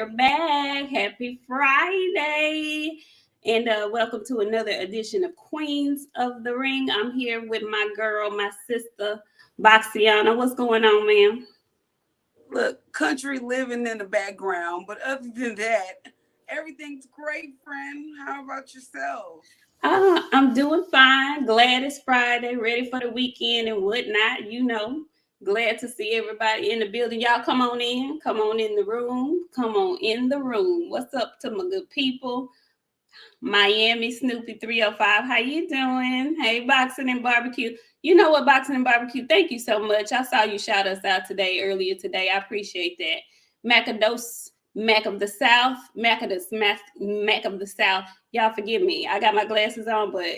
we're back. Happy Friday. And welcome to another edition of Queens of the Ring. I'm here with my girl, my sister, BOXIANA. What's going on, ma'am? Look, country living in the background, but other than that, everything's great, friend. How about yourself? I'm doing fine. Glad it's Friday, ready for the weekend and whatnot. Glad to see everybody in the building. Y'all come on in. Come on in the room. Come on in the room. What's up to my good people? Miami Snoopy 305. How you doing? Hey, Boxing and Barbecue. You know what, Boxing and Barbecue? Thank you so much. I saw you shout us out earlier today. I appreciate that. Macados, Mac of the South, Mac of the South. Y'all forgive me. I got my glasses on, but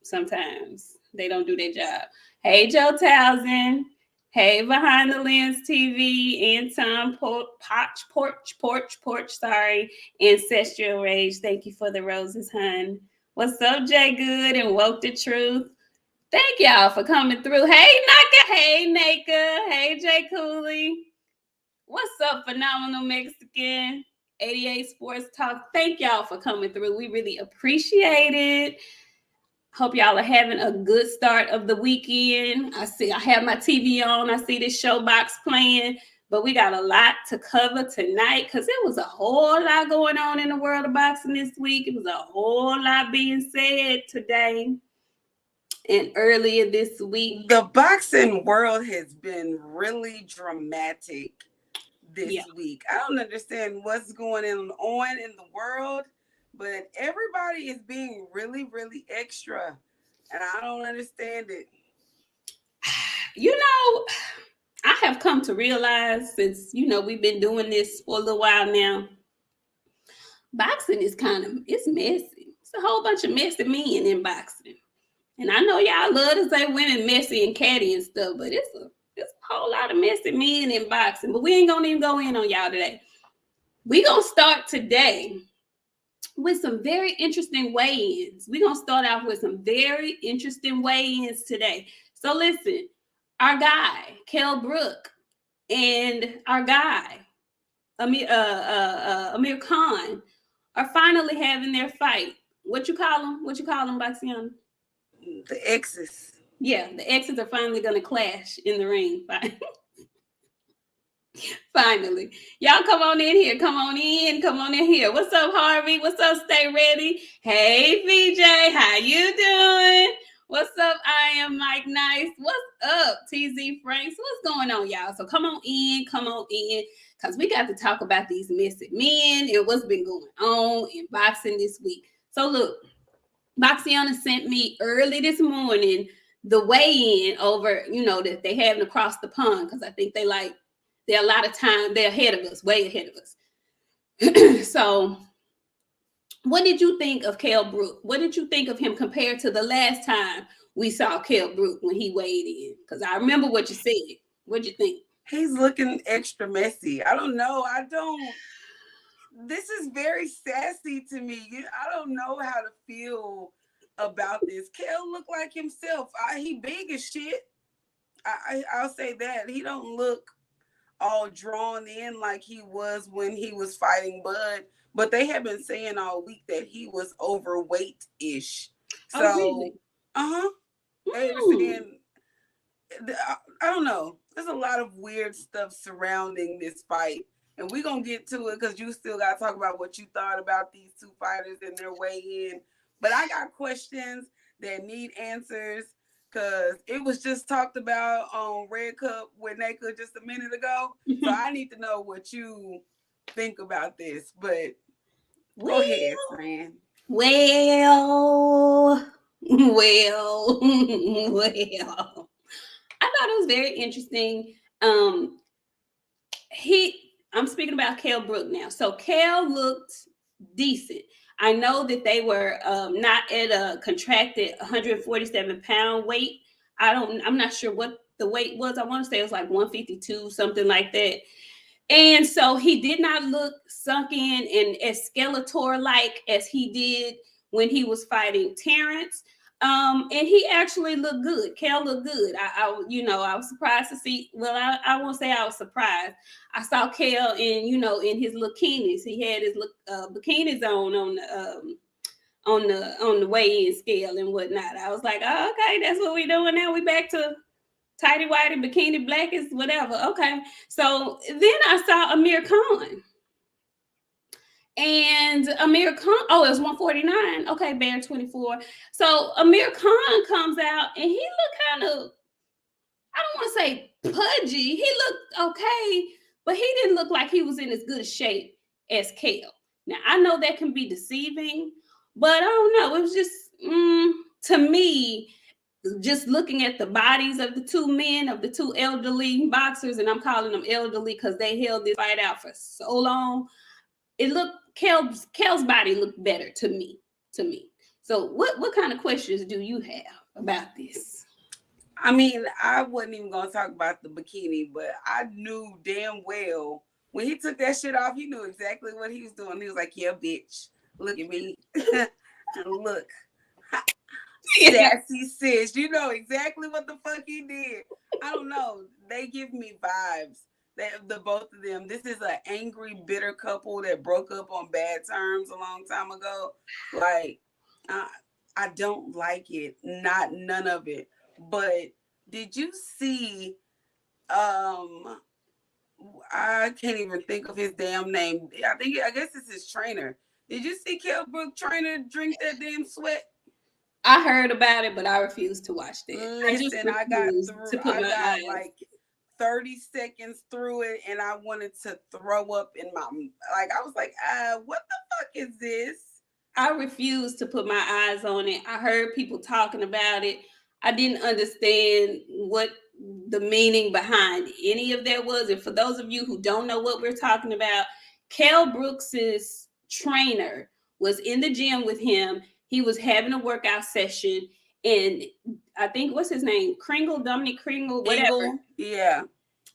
sometimes they don't do their job. Hey, Joe Townsend. Hey, Behind the Lens TV, Anton Porch, sorry, Ancestral Rage. Thank you for the roses, hun. What's up, Jay Good and Woke the Truth? Thank y'all for coming through. Hey, Naka. Hey, Naka. Hey, Jay Cooley. What's up, Phenomenal Mexican? 88 Sports Talk. Thank y'all for coming through. We really appreciate it. Hope y'all are having a good start of the weekend. I have my TV on. I see this showbox playing, but we got a lot to cover tonight because there was a whole lot going on in the world of boxing this week. It was a whole lot being said today and earlier this week. The boxing world has been really dramatic this week. I don't understand what's going on in the world, but everybody is being really, really extra, and I don't understand it. I have come to realize since, we've been doing this for a little while now, boxing is it's messy. It's a whole bunch of messy men in boxing. And I know y'all love to say women messy and catty and stuff, but it's a whole lot of messy men in boxing. But we ain't going to even go in on y'all today. We're going to start today with some very interesting weigh-ins. We're going to start off with some very interesting weigh-ins today. So listen, our guy, Kell Brook, and our guy, Amir Khan, are finally having their fight. What you call them, BOXIANA? The exes. Yeah, the exes are finally going to clash in the ring. Finally. Y'all come on in here. Come on in here. What's up, Harvey? What's up, Stay Ready? Hey, VJ. How you doing? What's up? I am Mike Nice. What's up, TZ Franks? What's going on, y'all? So come on in, because we got to talk about these messy men and what's been going on in boxing this week. So look, BOXIANA sent me early this morning the weigh-in over, that they having across the pond, because I think they're a lot of time, they're ahead of us, way ahead of us. So what did you think of Kell Brook? What did you think of him compared to the last time we saw Kell Brook when he weighed in? Because I remember what you said. What'd you think? He's looking extra messy. I don't know. This is very sassy to me. I don't know how to feel about this. Kell look like himself. He big as shit. I'll say that. He don't look all drawn in like he was when he was fighting Bud. But they have been saying all week that he was overweight-ish. So, really? They're saying, I don't know. There's a lot of weird stuff surrounding this fight. And we're going to get to it because you still got to talk about what you thought about these two fighters and their weigh-in. But I got questions that need answers because it was just talked about on Red Cup with Nika just a minute ago. So I need to know what you think about this. But go ahead, friend. Well. I thought it was very interesting. I'm speaking about Kell Brook now. So Kell looked decent. I know that they were not at a contracted 147-pound weight. I'm not sure what the weight was. I want to say it was like 152, something like that. And so he did not look sunk in and as Skeletor-like as he did when he was fighting Terence. And he actually looked good. Kel looked good. I was surprised to see. Well, I won't say I was surprised. I saw Kel in his bikinis. He had his bikinis on the weigh-in scale and whatnot. I was like, oh, okay, that's what we doing now. We back to tighty whitey bikini blackest whatever. Okay, so then I saw Amir Khan. And Amir Khan, it was 149. Okay, Bear 24. So Amir Khan comes out and he looked kind of, I don't want to say pudgy. He looked okay, but he didn't look like he was in as good shape as Kale. Now, I know that can be deceiving, but I don't know. It was just, to me, just looking at the bodies of the two men, of the two elderly boxers, and I'm calling them elderly because they held this fight out for so long. It looked, Kel's body looked better to me. So what kind of questions do you have about this? I mean, I wasn't even gonna talk about the bikini, but I knew damn well when he took that shit off, he knew exactly what he was doing. He was like, yeah, bitch, look at me. Look. Sassy sis. You know exactly what the fuck he did. I don't know. They give me vibes. The both of them. This is an angry, bitter couple that broke up on bad terms a long time ago. Like, I don't like it. None of it. But did you see? I can't even think of his damn name. I guess it's his trainer. Did you see Kell Brook trainer drink that damn sweat? I heard about it, but I refused to watch that. Listen, I got like 30 seconds through it, and I wanted to throw up in my, like, I was like, what the fuck is this? I refused to put my eyes on it. I heard people talking about it. I didn't understand what the meaning behind any of that was. And for those of you who don't know what we're talking about, Kell Brooks's trainer was in the gym with him. He was having a workout session, and I think, what's his name? Dominic Kringle, whatever. Yeah.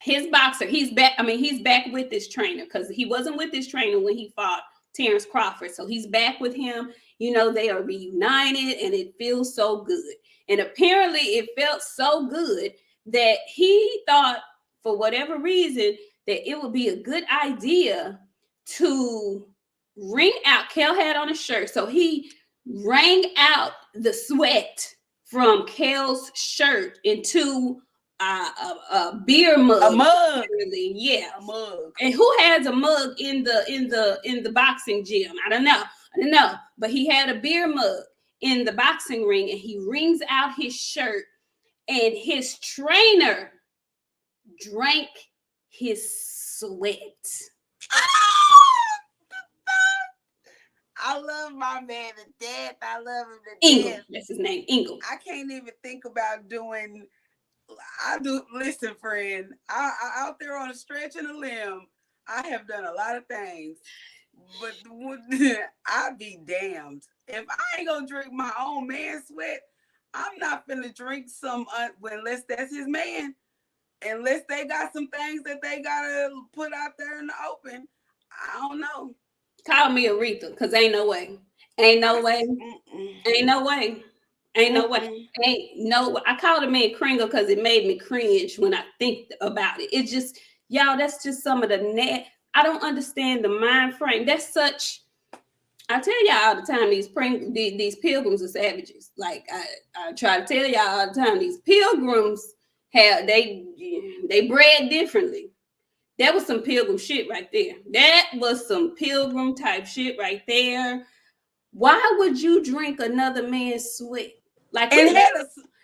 His boxer, he's back. I mean, he's back with this trainer because he wasn't with this trainer when he fought Terence Crawford. So he's back with him. They are reunited, and it feels so good. And apparently it felt so good that he thought, for whatever reason, that it would be a good idea to wring out. Kell had on a shirt, so he wrung out the sweat from Kell's shirt into a beer mug. A mug. Yeah. A mug. And who has a mug in the boxing gym? I don't know. But he had a beer mug in the boxing ring, and he wrings out his shirt, and his trainer drank his sweat. I love my man to death. I love him to death. That's his name, Ingle. I can't even think about doing. Listen, friend. I out there on a stretch and a limb. I have done a lot of things, but I'd be damned if I ain't gonna drink my own man sweat. I'm not finna drink some unless that's his man. Unless they got some things that they gotta put out there in the open. I don't know. Call me Aretha, because ain't no way. Ain't no way. Ain't no way. Ain't no way. Ain't no way. I called a man Kringle because it made me cringe when I think about it. It's just, y'all, that's just some of the net. I don't understand the mind frame. That's such, I tell y'all all the time, these pilgrims are savages. Like I try to tell y'all all the time, these pilgrims they bred differently. That was some pilgrim shit right there. That was some pilgrim type shit right there. Why would you drink another man's sweat? Like,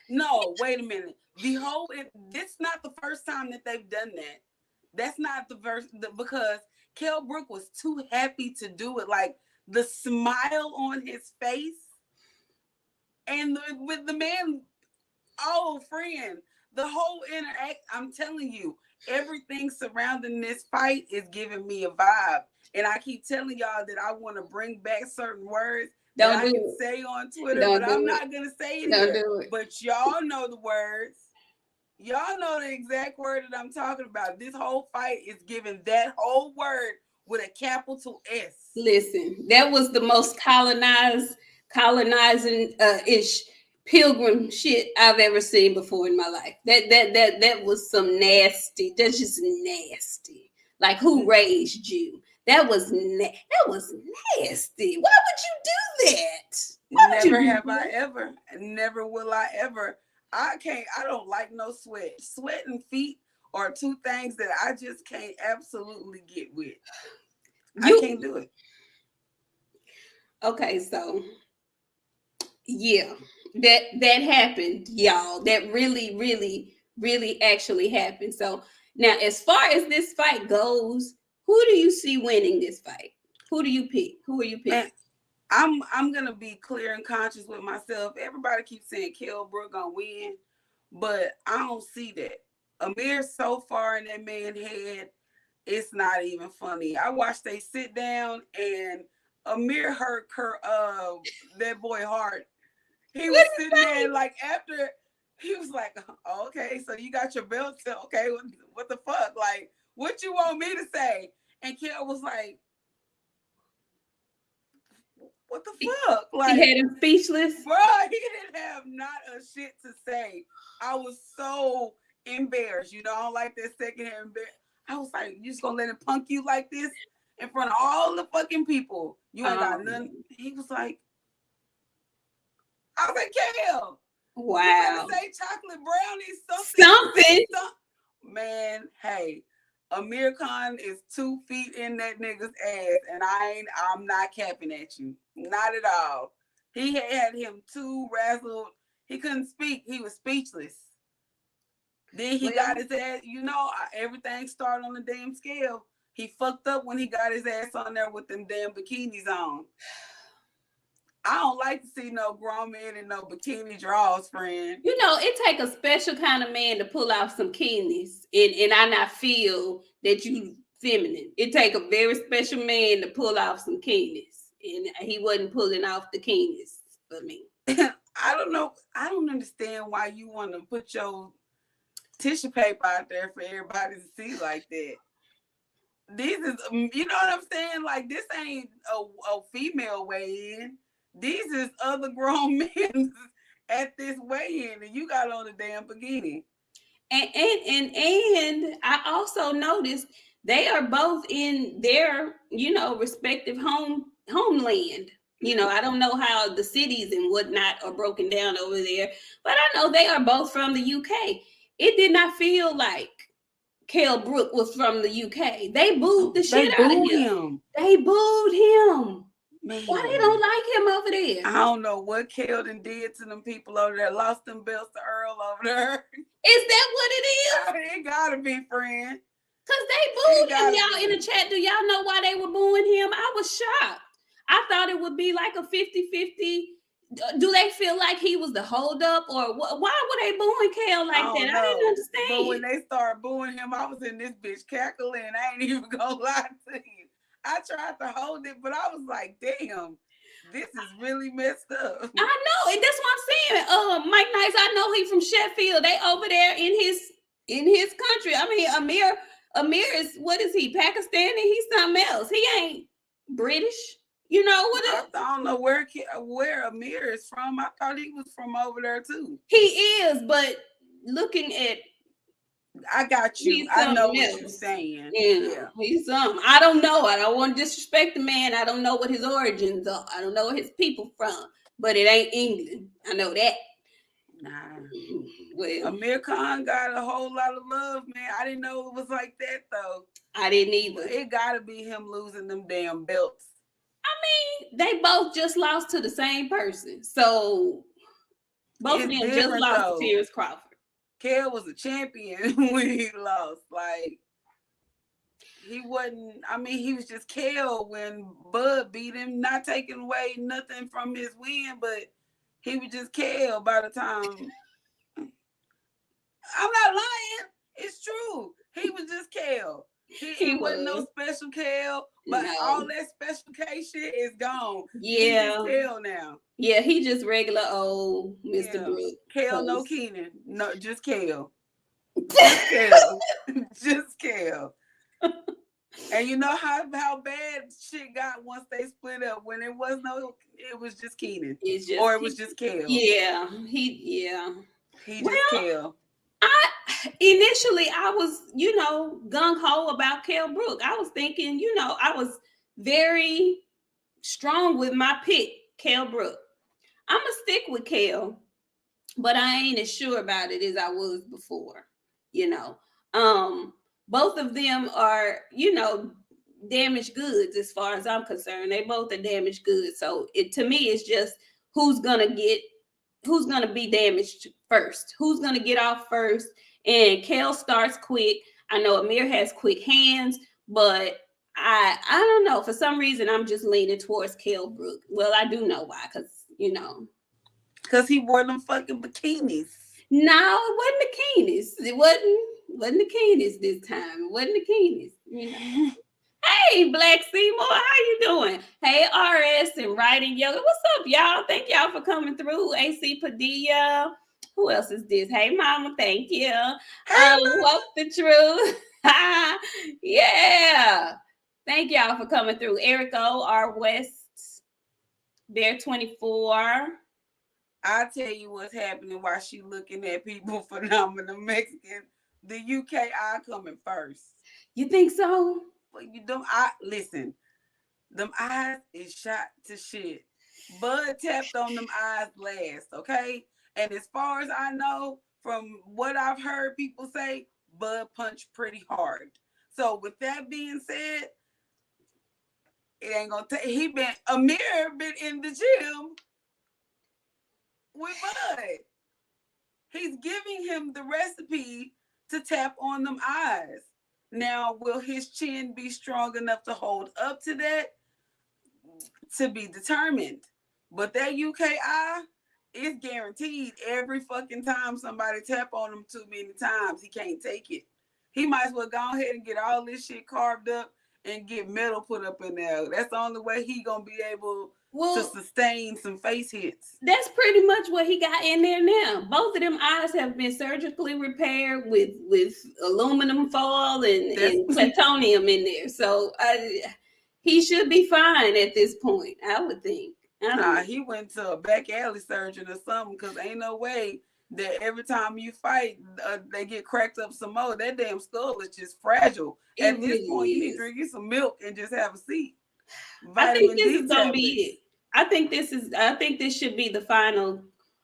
no, wait a minute. This not the first time that they've done that. That's not the first, because Kell Brook was too happy to do it. Like, the smile on his face, and with the man, friend, the whole interact. I'm telling you, everything surrounding this fight is giving me a vibe. And I keep telling y'all that I want to bring back certain words that I can say on Twitter, but I'm not going to say it here. But y'all know the words. Y'all know the exact word that I'm talking about. This whole fight is giving that whole word with a capital S. Listen, that was the most colonizing ish pilgrim shit I've ever seen before in my life. That was some nasty. That's just nasty. Like, who raised you? That was nasty. Why would you do that? Never have I ever. Never will I ever. I don't like no sweat. Sweat and feet are two things that I just can't absolutely get with. I can't do it. Okay, so yeah, that happened, y'all. That really actually happened. So now, as far as this fight goes, who do you see winning this fight? Who do you pick? Who are you picking? I'm gonna be clear and conscious with myself. Everybody keeps saying Kell Brook gonna win, but I don't see that. Amir so far in that man's head, it's not even funny. I watched they sit down and Amir hurt that boy heart. He was sitting there like after he was like, oh, okay, so you got your belt. Okay, what the fuck? Like, what you want me to say? And Kell was like, what the fuck? Like, he had him speechless. Bro, he didn't have not a shit to say. I was so embarrassed. You know, I don't like that secondhand embarrassment. I was like, you just gonna let him punk you like this in front of all the fucking people? You ain't got none. He was like, I was like, Kell. Wow. You say chocolate brownies, something. Man, hey, Amir Khan is 2 feet in that nigga's ass, and I'm not capping at you. Not at all. He had him too razzled. He couldn't speak. He was speechless. Then he got his ass, everything started on the damn scale. He fucked up when he got his ass on there with them damn bikinis on. I don't like to see no grown men in no bikini draws, friend. You know, it take a special kind of man to pull off some keenies, and I not feel that you feminine. It take a very special man to pull off some keenies, and he wasn't pulling off the keenies for me. I don't know. I don't understand why you want to put your tissue paper out there for everybody to see like that. This is, you know what I'm saying? Like, this ain't a female weigh-in. These is other grown men at this weigh-in, and you got on a damn bikini. And I also noticed they are both in their, respective homeland. I don't know how the cities and whatnot are broken down over there, but I know they are both from the UK. It did not feel like Kell Brook was from the UK. They booed the shit out of him. They booed him. Man. Why they don't like him over there? I don't know what Kell done did to them people over there. Lost them belts to Earl over there. Is that what it is? It gotta be, friend. Because they booed him. Y'all in the chat, do y'all know why they were booing him? I was shocked. I thought it would be like a 50-50. Do they feel like he was the holdup, or why were they booing Kell like that? I didn't understand. But when they started booing him, I was in this bitch cackling. I ain't even gonna lie to you. I tried to hold it, but I was like, damn, this is really messed up. I know, and that's what I'm saying. Mike Nice, I know he's from Sheffield. They over there in his country. I mean, Amir is, what is he, Pakistani? He's something else. He ain't British. I don't know where Amir is from. I thought he was from over there too. He is, but looking at, I got you. I know what you're saying. Yeah, he's something. I don't know. I don't want to disrespect the man. I don't know what his origins are. I don't know where his people from. But it ain't England. I know that. Nah. Well, Amir Khan got a whole lot of love, man. I didn't know it was like that though. I didn't either. It gotta be him losing them damn belts. I mean, they both just lost to the same person. So both of them just lost to Terence Crawford. Kell was a champion when he lost. Like, he wasn't, he was just Kell when Bud beat him, not taking away nothing from his win, but he was just Kell by the time. I'm not lying. It's true. He was just Kell. He wasn't no special Kell, but all that special K shit is gone. Yeah. He's Kell now. Yeah, he just regular old Mr. Brook. Kell, no Keenan. No, just Kell. Just Kell. Just Kell. And you know how bad shit got once they split up. When it was just Keenan. It's just Or it was just Kel. Yeah, He just Kel. Initially I was, gung ho about Kell Brook. I was thinking, I was very strong with my pick, Kell Brook. I'm gonna stick with Kell, but I ain't as sure about it as I was before. You know, both of them are, damaged goods as far as I'm concerned. They both are damaged goods. So to me, it's just who's gonna be damaged first, who's gonna get off first. And Kell starts quick. I know Amir has quick hands, but I don't know. For some reason, I'm just leaning towards Kell Brook. Well, I do know why, because he wore them fucking bikinis. No, it wasn't the keenness. It wasn't the keenness this time. It wasn't the keenness. Hey, Black Seymour, how you doing? Hey, RS and Writing Yoga. What's up, y'all? Thank y'all for coming through. AC Padilla. Who else is this? Hey, Mama, thank you. Woke the Truth. Yeah. Thank y'all for coming through. Eric O, R West, Bear 24. I'll tell you what's happening while she looking at people phenomenal Mexican. The UKI coming first. You think so? Well, listen. Them eyes is shot to shit. Bud tapped on them eyes last, okay? And as far as I know, from what I've heard people say, Bud punched pretty hard. So with that being said, it ain't gonna take. Amir been in the gym with Bud. He's giving him the recipe to tap on them eyes. Now, will his chin be strong enough to hold up to that? To be determined. But that UKI is guaranteed. Every fucking time somebody tap on him too many times, he can't take it. He might as well go ahead and get all this shit carved up and get metal put up in there. That's the only way he gonna be able to sustain some face hits. That's pretty much what he got in there now. Both of them eyes have been surgically repaired with aluminum foil and plutonium in there. So he should be fine at this point, I would think. He went to a back alley surgeon or something, because ain't no way that every time you fight, they get cracked up some more. That damn skull is just fragile. At this point, you need to drink you some milk and just have a seat. I think this is gonna be it. I think this should be the final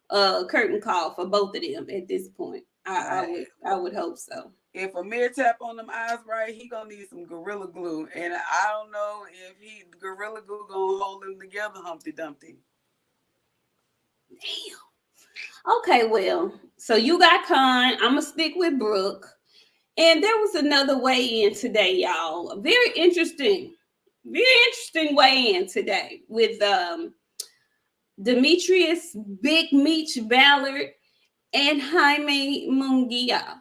curtain call for both of them at this point. I would hope so. If Amir tap on them eyes right, he gonna need some Gorilla Glue, and I don't know if Gorilla Glue gonna hold them together, Humpty Dumpty. Damn. Okay, well, so you got Khan. I'm gonna stick with Brook, and there was another weigh-in today, y'all. Very interesting weigh-in today with Demetrius Big Meech Ballard and Jaime Munguia.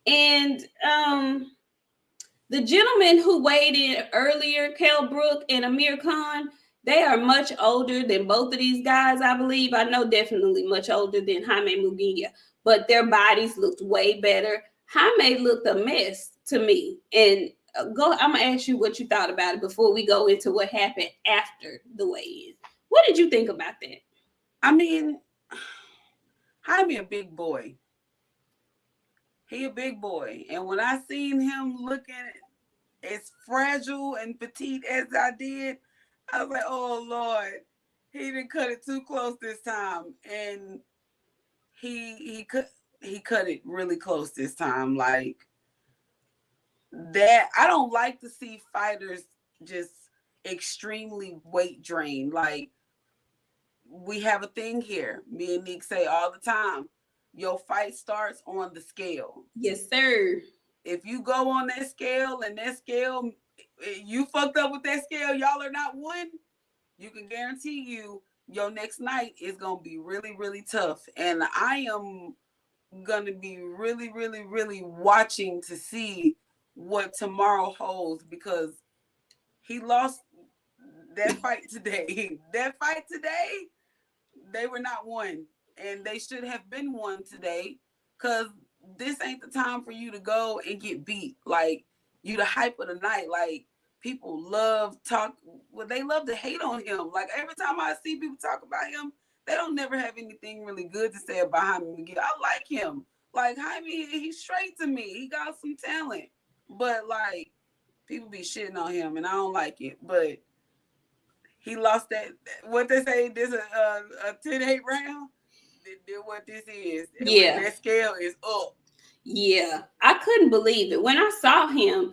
And the gentleman who weighed in earlier, Kell Brook and Amir Khan, they are much older than both of these guys, I believe. I know definitely much older than Jaime Munguia, but their bodies looked way better. Jaime looked a mess to me. And I'm gonna ask you what you thought about it before we go into what happened after the weigh-in. What did you think about that? I mean, Jaime a big boy. He a big boy. And when I seen him looking as fragile and petite as I did, I was like, oh Lord, he didn't cut it too close this time. And he cut it really close this time. Like that, I don't like to see fighters just extremely weight drained. Like, we have a thing here. Me and Nik say all the time, your fight starts on the scale. Yes, sir. If you go on that scale and that scale, you fucked up with that scale, y'all are not one, you can guarantee you your next night is going to be really, really tough. And I am going to be really, really, really watching to see what tomorrow holds, because he lost that fight today. That fight today, they were not won. And they should have been won today, because this ain't the time for you to go and get beat. Like, you the hype of the night. Like people love they love to hate on him. Like every time I see people talk about him, they don't never have anything really good to say about Jaime Munguia. I like him. Like Jaime, he's straight to me. He got some talent. But like people be shitting on him and I don't like it. But he lost that what they say, this a 10-8 round. What this is. Yeah. That scale is up. Yeah. I couldn't believe it. When I saw him,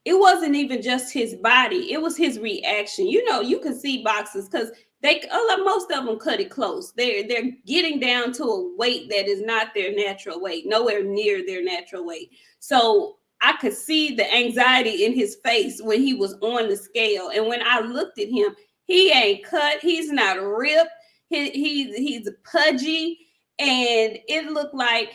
it wasn't even just his body, it was his reaction. You know, you can see boxers because most of them cut it close. They're getting down to a weight that is not their natural weight, nowhere near their natural weight. So I could see the anxiety in his face when he was on the scale. And when I looked at him, he ain't cut, he's not ripped, he's pudgy, and it looked like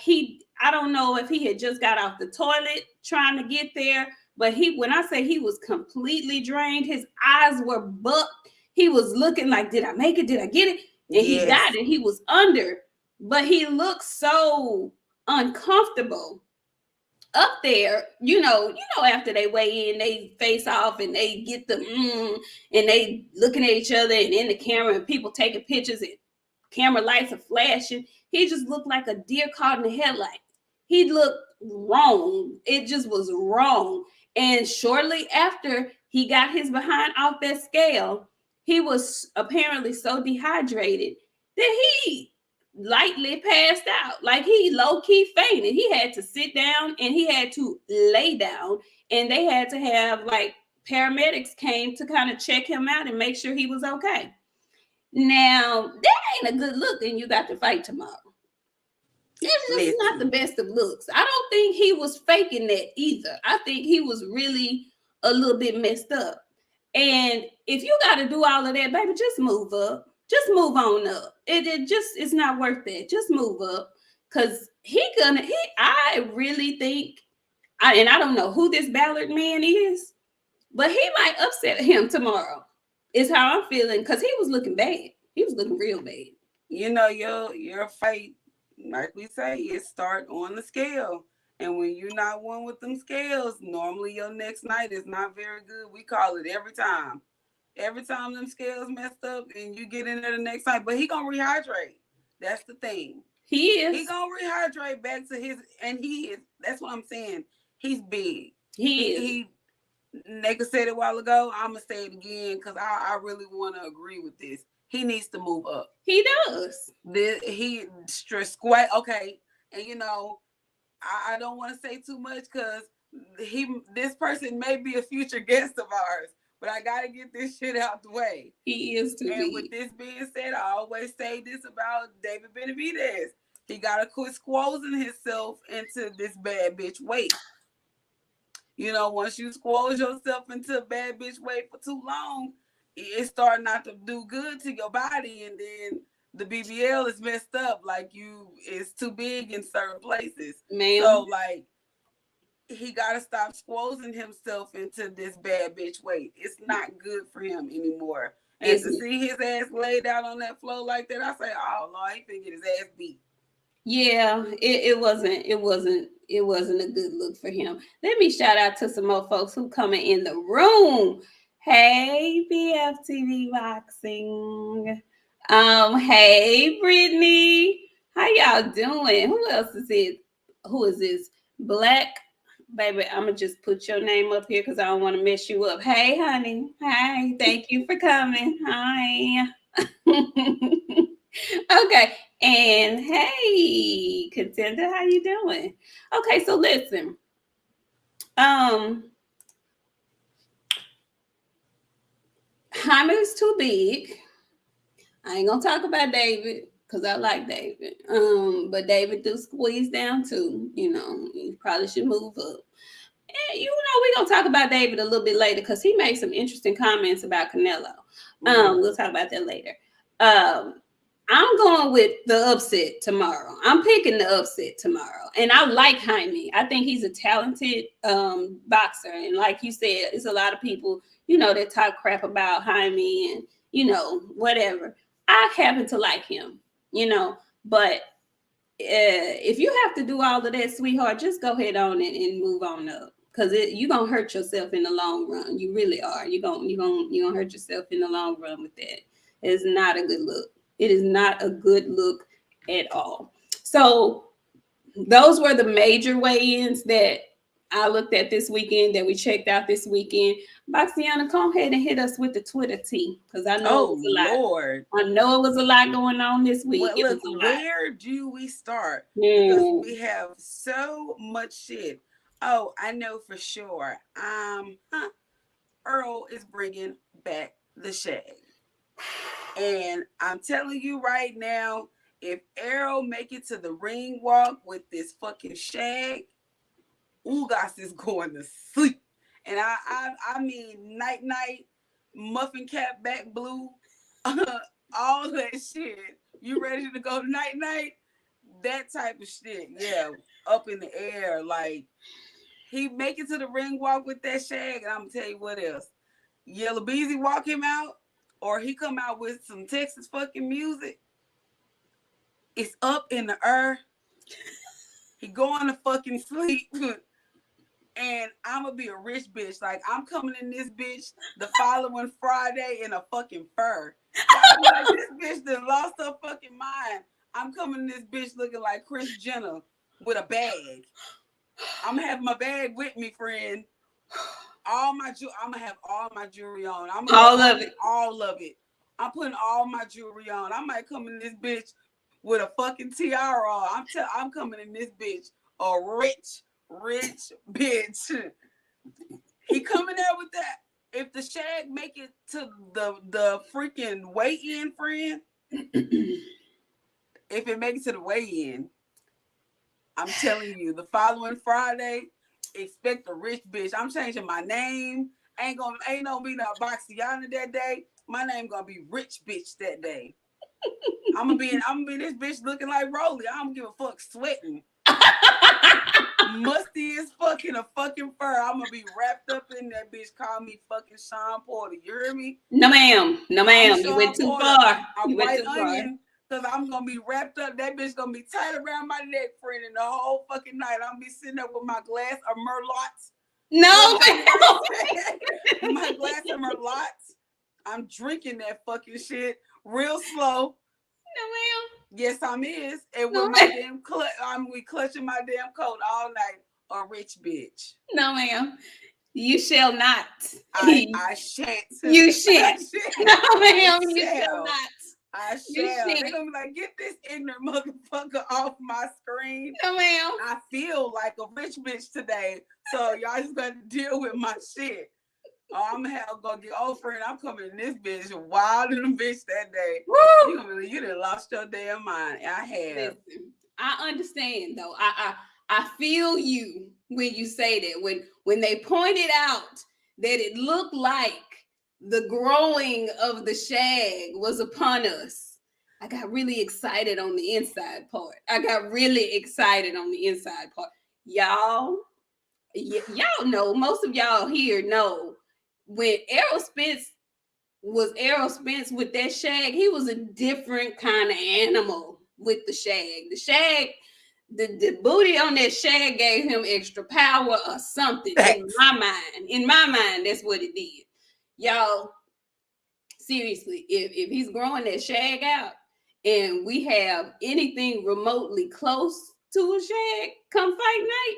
I don't know if he had just got off the toilet trying to get there, but when I say he was completely drained, his eyes were bucked. He was looking like, did I make it? Did I get it? And he got it. He was under, but he looked so uncomfortable up there. You know, after they weigh in, they face off and they get and they looking at each other and in the camera and people taking pictures and camera lights are flashing. He just looked like a deer caught in the headlight. He looked wrong. It just was wrong. And shortly after he got his behind off that scale, he was apparently so dehydrated that he lightly passed out. Like he low-key fainted. He had to sit down and he had to lay down. And they had to have like paramedics came to kind of check him out and make sure he was okay. Now, that ain't a good look and you got to fight tomorrow. It's just not the best of looks. I don't think he was faking that either. I think he was really a little bit messed up. And if you got to do all of that, baby, just move up. Just move on up. It's not worth that. Just move up. Because I really think, and I don't know who this Ballard man is, but he might upset him tomorrow. Is how I'm feeling. Because he was looking bad. He was looking real bad. You know, your fight, like we say, it start on the scale. And when you're not one with them scales, normally your next night is not very good. We call it every time. Every time them scales messed up and you get in there the next night. But he going to rehydrate. That's the thing. He is. He going to rehydrate back to his, and he is, that's what I'm saying. He's big. He is. Nika said it a while ago. I'm going to say it again because I really want to agree with this. He needs to move up. He does. He squat. Okay. And you know, I don't want to say too much because this person may be a future guest of ours, but I got to get this shit out the way. He is too big. And with this being said, I always say this about David Benavidez. He got to quit squozing himself into this bad bitch weight. You know, once you squoze yourself into a bad bitch weight for too long, it started not to do good to your body, and then the BBL is messed up. Like it's too big in certain places. Man. So like he gotta stop squozing himself into this bad bitch weight. It's not good for him anymore. And to see his ass laid out on that floor like that, I say, oh Lord, he finna get his ass beat. Yeah, it wasn't a good look for him. Let me shout out to some more folks who coming in the room. Hey, BFTV Boxing. Hey, Brittany. How y'all doing? Who else is it? Who is this? Black. Baby, I'm going to just put your name up here because I don't want to mess you up. Hey, honey. Hi. Thank you for coming. Hi. Okay. And hey, Contender, how you doing? Okay, so listen. Jaime is too big. I ain't gonna talk about David because I like David. But David do squeeze down too. You know, you probably should move up. And you know, we're gonna talk about David a little bit later because he made some interesting comments about Canelo. We'll talk about that later. I'm going with the upset tomorrow. I'm picking the upset tomorrow. And I like Jaime. I think he's a talented boxer. And like you said, it's a lot of people, you know, that talk crap about Jaime and, you know, whatever. I happen to like him, you know. But if you have to do all of that, sweetheart, just go ahead on it and move on up. because you're gonna hurt yourself in the long run. You really are. You're gonna hurt yourself in the long run with that. It's not a good look. It is not a good look at all. So those were the major weigh-ins that I looked at this weekend, that we checked out this weekend. BOXIANA, come ahead and hit us with the Twitter tea, because I know it was a lot. Lord. I know it was a lot going on this week. Well, look, where do we start? Because we have so much shit. Oh, I know for sure. Earl is bringing back the shag, and I'm telling you right now, if Errol make it to the ring walk with this fucking shag, Ugas is going to sleep. And I mean night, muffin cap back blue, all that shit. You ready to go night? That type of shit. Yeah, up in the air. Like, he make it to the ring walk with that shag, and I'm gonna tell you what else. Yellow Beezy walk him out, or he come out with some Texas fucking music. It's up in the air. He going to fucking sleep. And I'm gonna be a rich bitch. Like, I'm coming in this bitch the following Friday in a fucking fur. Like, this bitch that lost her fucking mind. I'm coming in this bitch looking like Kris Jenner with a bag. I'm gonna have my bag with me, friend. I'm gonna have all my jewelry on. All of it. I'm putting all my jewelry on. I might come in this bitch with a fucking tiara on. I'm coming in this bitch a rich bitch. He coming out with that. If the shag make it to the freaking weigh-in, friend, if it makes it to the weigh-in, I'm telling you, the following Friday, expect a rich bitch. I'm changing my name. Ain't no be no BOXIANA that day. My name gonna be Rich Bitch that day. I'm gonna be this bitch looking like Rolly. I don't give a fuck, sweating. Musty as fucking a fucking fur. I'm gonna be wrapped up in that bitch. Call me fucking Sean Porter. You hear me? No, ma'am. You went too far. I'm white onion, because I'm gonna be wrapped up. That bitch gonna be tight around my neck, friend, and the whole fucking night. I'm gonna be sitting up with my glass of Merlot. No, my glass of Merlot. I'm drinking that fucking shit real slow. No, ma'am. Yes, I'm is. And with my damn I'm clutching my damn coat all night. A rich bitch. No, ma'am. You shall not. I shan't. You shan't. No, ma'am. You shall not. I shall. They're gonna be like, get this ignorant motherfucker off my screen. No, ma'am. I feel like a rich bitch today. So y'all just gotta deal with my shit. I'm gonna get over and I'm coming in this bitch wild in the bitch that day. Woo! You gonna be like, you done lost your damn mind. I have. Listen, I understand though. I feel you when you say that. When they pointed out that it looked like the growing of the shag was upon us, I got really excited on the inside part. Y'all know, most of y'all here know, when Errol Spence was Errol Spence with that shag, he was a different kind of animal with the shag. The shag, the booty on that shag gave him extra power or something. In my mind, that's what it did. Y'all, seriously, if he's growing that shag out and we have anything remotely close to a shag come fight night,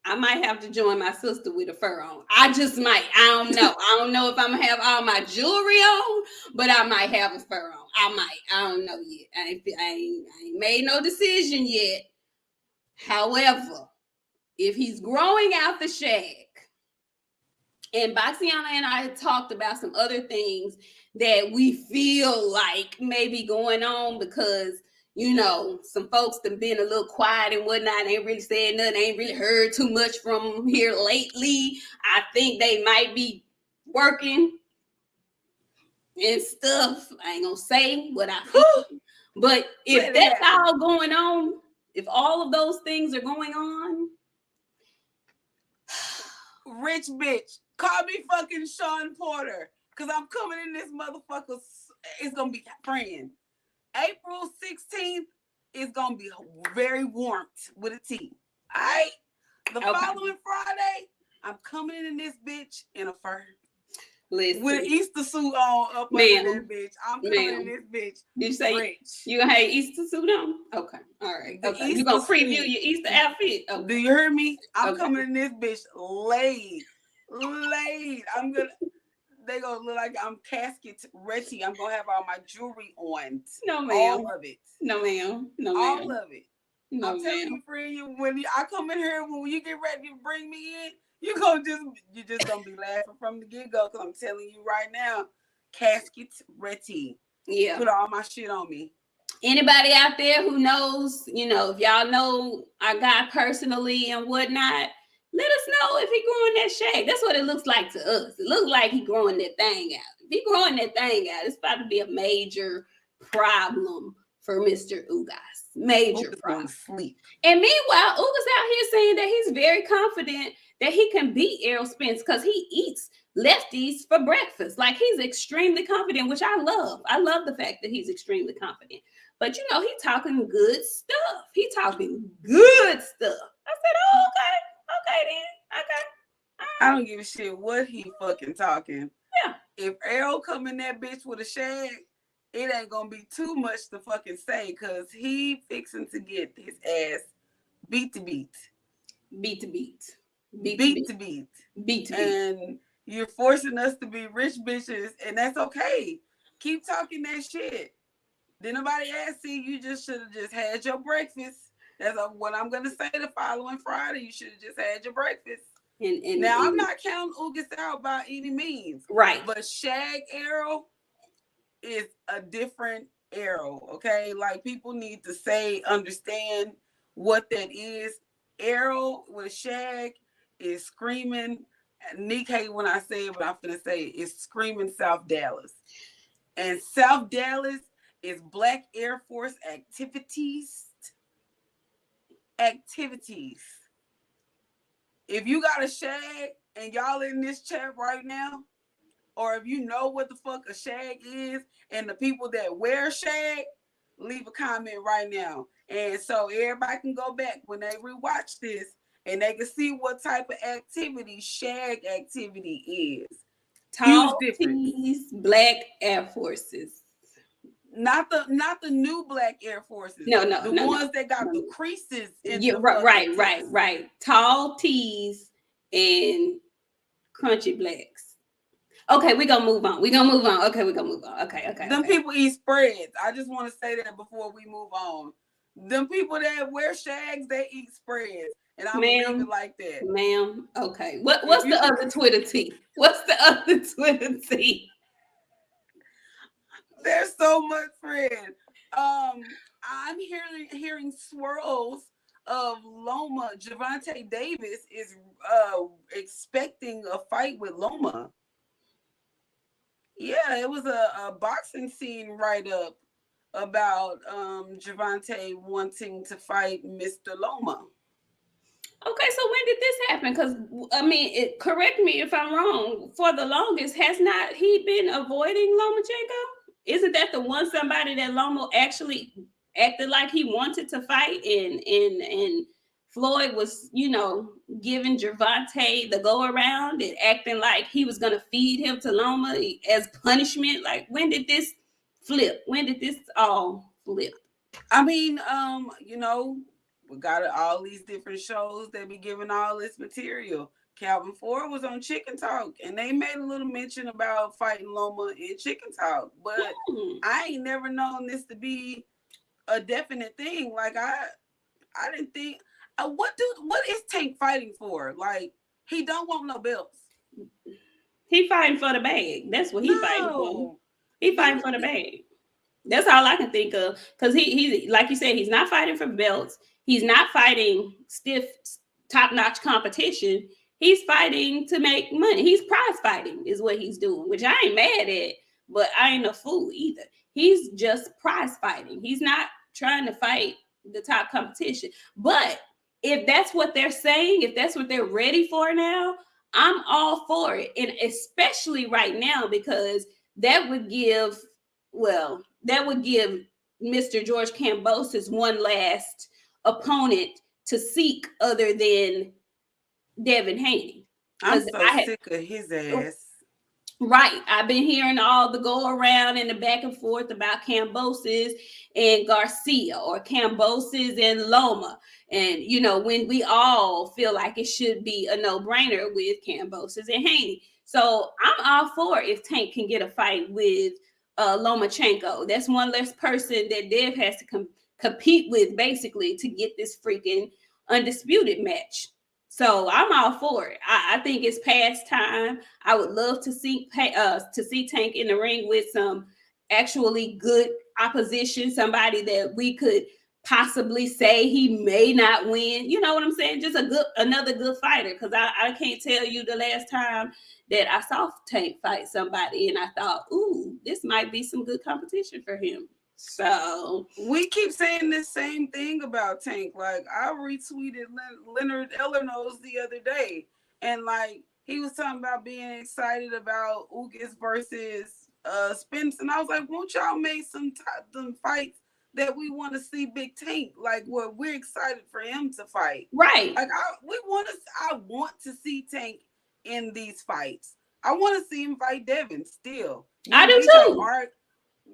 I might have to join my sister with a fur on. I just might. I don't know. I don't know if I'm going to have all my jewelry on, but I might have a fur on. I might. I don't know yet. I ain't made no decision yet. However, if he's growing out the shag, and BOXIANA and I had talked about some other things that we feel like may be going on, because you know, some folks that been a little quiet and whatnot, ain't really said nothing, ain't really heard too much from them here lately. I think they might be working and stuff. I ain't gonna say what I feel, but if that's all going on, if all of those things are going on, rich bitch, call me fucking Sean Porter, because I'm coming in this motherfucker. It's gonna be friend. April 16th is gonna be very warmed with a T. All right? The following Friday, I'm coming in this bitch in a fur. Listen. With an Easter suit on up under that bitch. I'm coming in this bitch. You say rich. You gonna have Easter suit on? Okay. All right. Okay. You gonna preview your Easter outfit? Okay. Do you hear me? I'm coming in this bitch laid. I'm gonna they gonna look like I'm casket ready. I'm gonna have all my jewelry on. No, ma'am. All of it. No, ma'am. No, all ma'am. of it. No, I'm telling you, friend, when I come in here, when you get ready to bring me in, you just gonna be laughing from the get-go, because I'm telling you right now, casket ready. Yeah. Put all my shit on me. Anybody out there who knows, if y'all know our guy personally and whatnot, let us know if he growing that shag. That's what it looks like to us. It looks like he growing that thing out. If he growing that thing out, it's about to be a major problem for Mr. Ugas. Major problem. Sleep. And meanwhile, Ugas out here saying that he's very confident that he can beat Errol Spence because he eats lefties for breakfast. Like, he's extremely confident, which I love. I love the fact that he's extremely confident. But he's talking good stuff. He talking good stuff. I said, oh, okay then. Okay. Right. I don't give a shit what he fucking talking. Yeah. If Errol come in that bitch with a shag, it ain't gonna be too much to fucking say, because he fixing to get his ass beat to beat. Beat to beat. Beat to beat. Beat to beat. And you're forcing us to be rich bitches, and that's okay. Keep talking that shit. Did nobody ask you? You just should have just had your breakfast. That's what I'm gonna say. The following Friday, you should have just had your breakfast. Now, I'm not counting Ugas out by any means, right? But Shag Errol is a different Errol. Okay, like, people need to understand what that is. Errol with Shag is screaming. Nik hate when I say it, but I'm gonna say it. It's screaming South Dallas, and South Dallas is Black Air Force activities. If you got a shag and y'all in this chat right now, or if you know what the fuck a shag is and the people that wear shag, leave a comment right now. And so everybody can go back when they rewatch this and they can see what type of activity shag activity is. Tall tees, Black Air Forces. Not the new Black Air Forces. The ones that got the creases in the right. Tall tees and crunchy blacks. Okay, we're gonna move on. Okay, we're gonna move on. Okay. Them people eat spreads. I just want to say that before we move on. Them people that wear shags, they eat spreads. And I'm gonna leave it like that. Ma'am. Okay. What's the other Twitter tea? What's the other Twitter tea? There's so much, friend. I'm hearing swirls of Loma. Gervonta Davis is expecting a fight with Loma. Yeah, it was a boxing scene write-up about Gervonta wanting to fight Mr. Loma. Okay, so when did this happen? Because, correct me if I'm wrong, for the longest, has not he been avoiding Lomachenko? Isn't that the one somebody that Loma actually acted like he wanted to fight, and Floyd was, giving Gervonta the go around and acting like he was gonna feed him to Loma as punishment? Like, when did this flip? When did this all flip? We got all these different shows that be giving all this material. Calvin Ford was on Chicken Talk, and they made a little mention about fighting Loma in Chicken Talk. But I ain't never known this to be a definite thing. Like, I didn't think. What is Tank fighting for? Like, he don't want no belts. He fighting for the bag. That's what he fighting for. He fighting for the bag. That's all I can think of. Because he's like you said, he's not fighting for belts. He's not fighting stiff, top-notch competition. He's fighting to make money. He's prize fighting is what he's doing, which I ain't mad at, but I ain't a fool either. He's just prize fighting. He's not trying to fight the top competition. But if that's what they're saying, if that's what they're ready for now, I'm all for it. And especially right now, because that would give Mr. George Kambosos one last opponent to seek other than Devin Haney. I'm so sick of his ass. Right. I've been hearing all the go around and the back and forth about Kambosos and Garcia, or Kambosos and Loma. And, you know, when we all feel like it should be a no-brainer with Kambosos and Haney. So I'm all for if Tank can get a fight with Lomachenko. That's one less person that Dev has to compete with, basically, to get this freaking undisputed match. So I'm all for it. I think it's past time. I would love to see Tank in the ring with some actually good opposition, somebody that we could possibly say he may not win. You know what I'm saying? Just another good fighter. Because I can't tell you the last time that I saw Tank fight somebody and I thought, ooh, this might be some good competition for him. So we keep saying the same thing about Tank. Like, I retweeted Leonard Ellernos the other day, and like he was talking about being excited about Ugas versus Spence, and I was like, won't y'all make some fights that we want to see Big Tank? Like, what we're excited for him to fight, right? Like, I want to see Tank in these fights. I want to see him fight Devin still. I do too.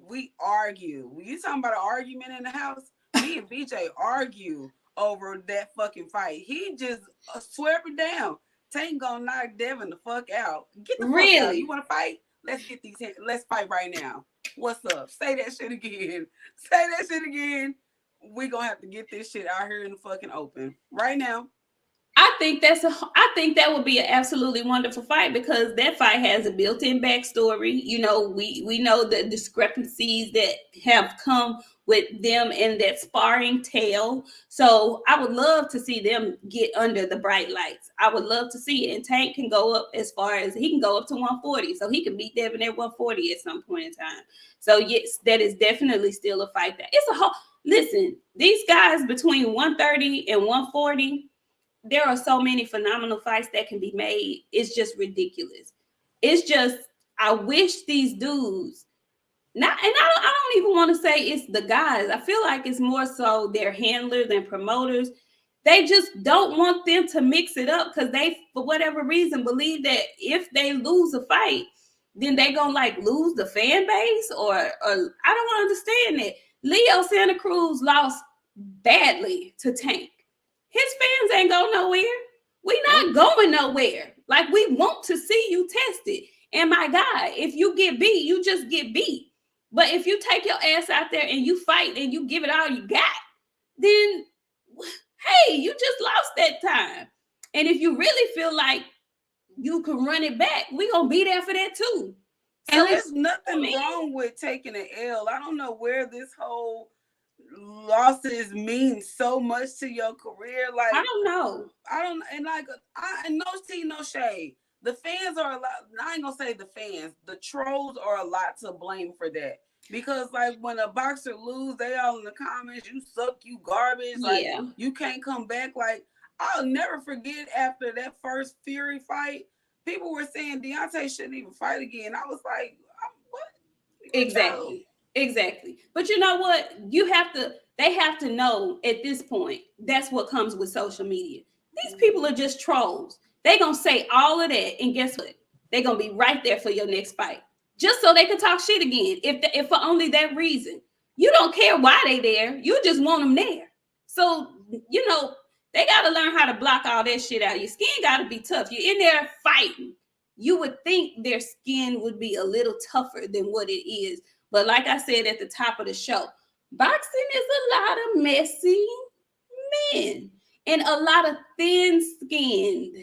We argue. When you talking about an argument in the house, me and BJ argue over that fucking fight. He just swear it down. Tank gonna knock Devin the fuck out. Get the fuck out. You want to fight? Let's get these. Let's fight right now. What's up? Say that shit again. Say that shit again. We gonna have to get this shit out here in the fucking open right now. I think that would be an absolutely wonderful fight, because that fight has a built-in backstory. You know, we know the discrepancies that have come with them in that sparring tale. So I would love to see them get under the bright lights. I would love to see it. And Tank can go up as far as he can go up to 140. So he can beat Devin at 140 at some point in time. So yes, that is definitely still a fight. Listen, these guys between 130 and 140, there are so many phenomenal fights that can be made. It's just ridiculous. It's just, I wish these dudes, I don't even want to say it's the guys. I feel like it's more so their handlers and promoters. They just don't want them to mix it up, because they, for whatever reason, believe that if they lose a fight, then they gonna like lose the fan base, or I don't understand that. Leo Santa Cruz lost badly to Tank. His fans ain't go nowhere. We not going nowhere. Like, we want to see you tested. And my God, if you get beat, you just get beat. But if you take your ass out there and you fight and you give it all you got, then, hey, you just lost that time. And if you really feel like you can run it back, we gonna be there for that too. So and there's nothing wrong with taking an L. I don't know where this whole losses mean so much to your career. Like, I don't know. And no tea, no shade. The fans are a lot. I ain't gonna say the fans. The trolls are a lot to blame for that. Because like when a boxer lose, they all in the comments, you suck, you garbage, like you can't come back. Like, I'll never forget after that first Fury fight, people were saying Deontay shouldn't even fight again. I was like, what? Exactly. But you know what? They have to know at this point, that's what comes with social media. These people are just trolls. They're going to say all of that. And guess what? They're going to be right there for your next fight. Just so they can talk shit again. If for only that reason. You don't care why they there. You just want them there. So, you know, they got to learn how to block all that shit out. Your skin got to be tough. You're in there fighting. You would think their skin would be a little tougher than what it is. But like I said at the top of the show, boxing is a lot of messy men and a lot of thin-skinned,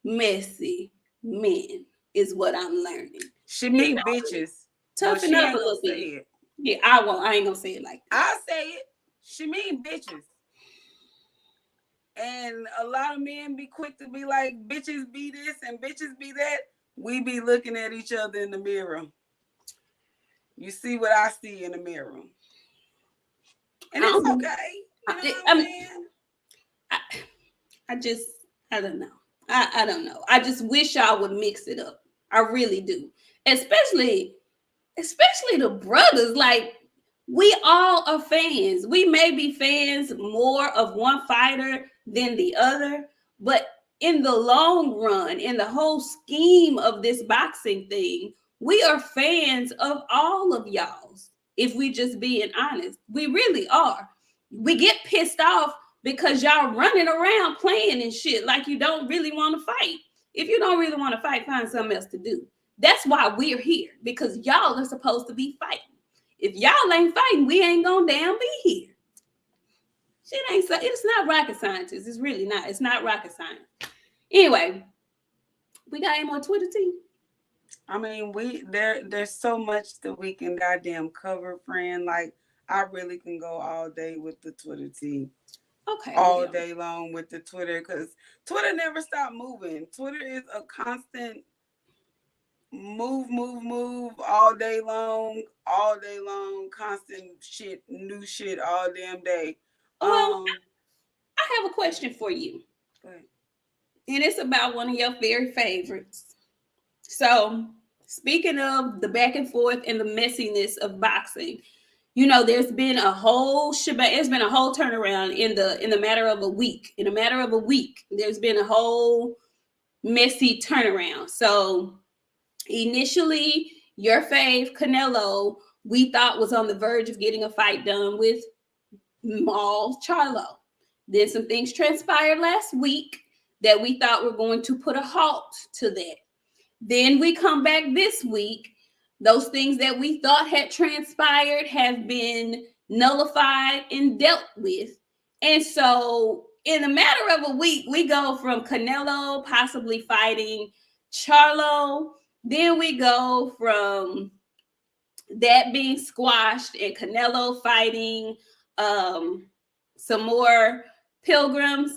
messy men is what I'm learning. She mean bitches. Toughen up a little bit. Yeah, I won't. I ain't gonna say it like that. I'll say it. She mean bitches. And a lot of men be quick to be like, bitches be this and bitches be that. We be looking at each other in the mirror. You see what I see in the mirror. And it's okay. You know what I'm saying? I don't know. I don't know. I just wish y'all would mix it up. I really do. Especially the brothers. Like, we all are fans. We may be fans more of one fighter than the other, but in the long run, in the whole scheme of this boxing thing, we are fans of all of y'all's. If we just being honest, we really are. We get pissed off because y'all running around playing and shit like you don't really want to fight. If you don't really want to fight, find something else to do. That's why we're here, because y'all are supposed to be fighting. If y'all ain't fighting, we ain't gonna damn be here. Shit ain't so. It's not rocket science. It's really not. It's not rocket science. Anyway, we got any more Twitter tea? I mean, there's so much that we can goddamn cover, friend. Like, I really can go all day with the Twitter tea. Okay. All day long with the Twitter, because Twitter never stopped moving. Twitter is a constant move all day long, constant shit, new shit all damn day. Well, I have a question for you. Go ahead. And it's about one of your very favorites. So, speaking of the back and forth and the messiness of boxing, you know, there's been a whole shebang. There's been a whole turnaround in the matter of a week. In a matter of a week, there's been a whole messy turnaround. So, initially, your fave Canelo, we thought was on the verge of getting a fight done with Maul Charlo. Then some things transpired last week that we thought were going to put a halt to that. Then we come back this week. Those things that we thought had transpired have been nullified and dealt with. And so in a matter of a week, we go from Canelo possibly fighting Charlo. Then we go from that being squashed and Canelo fighting some more pilgrims.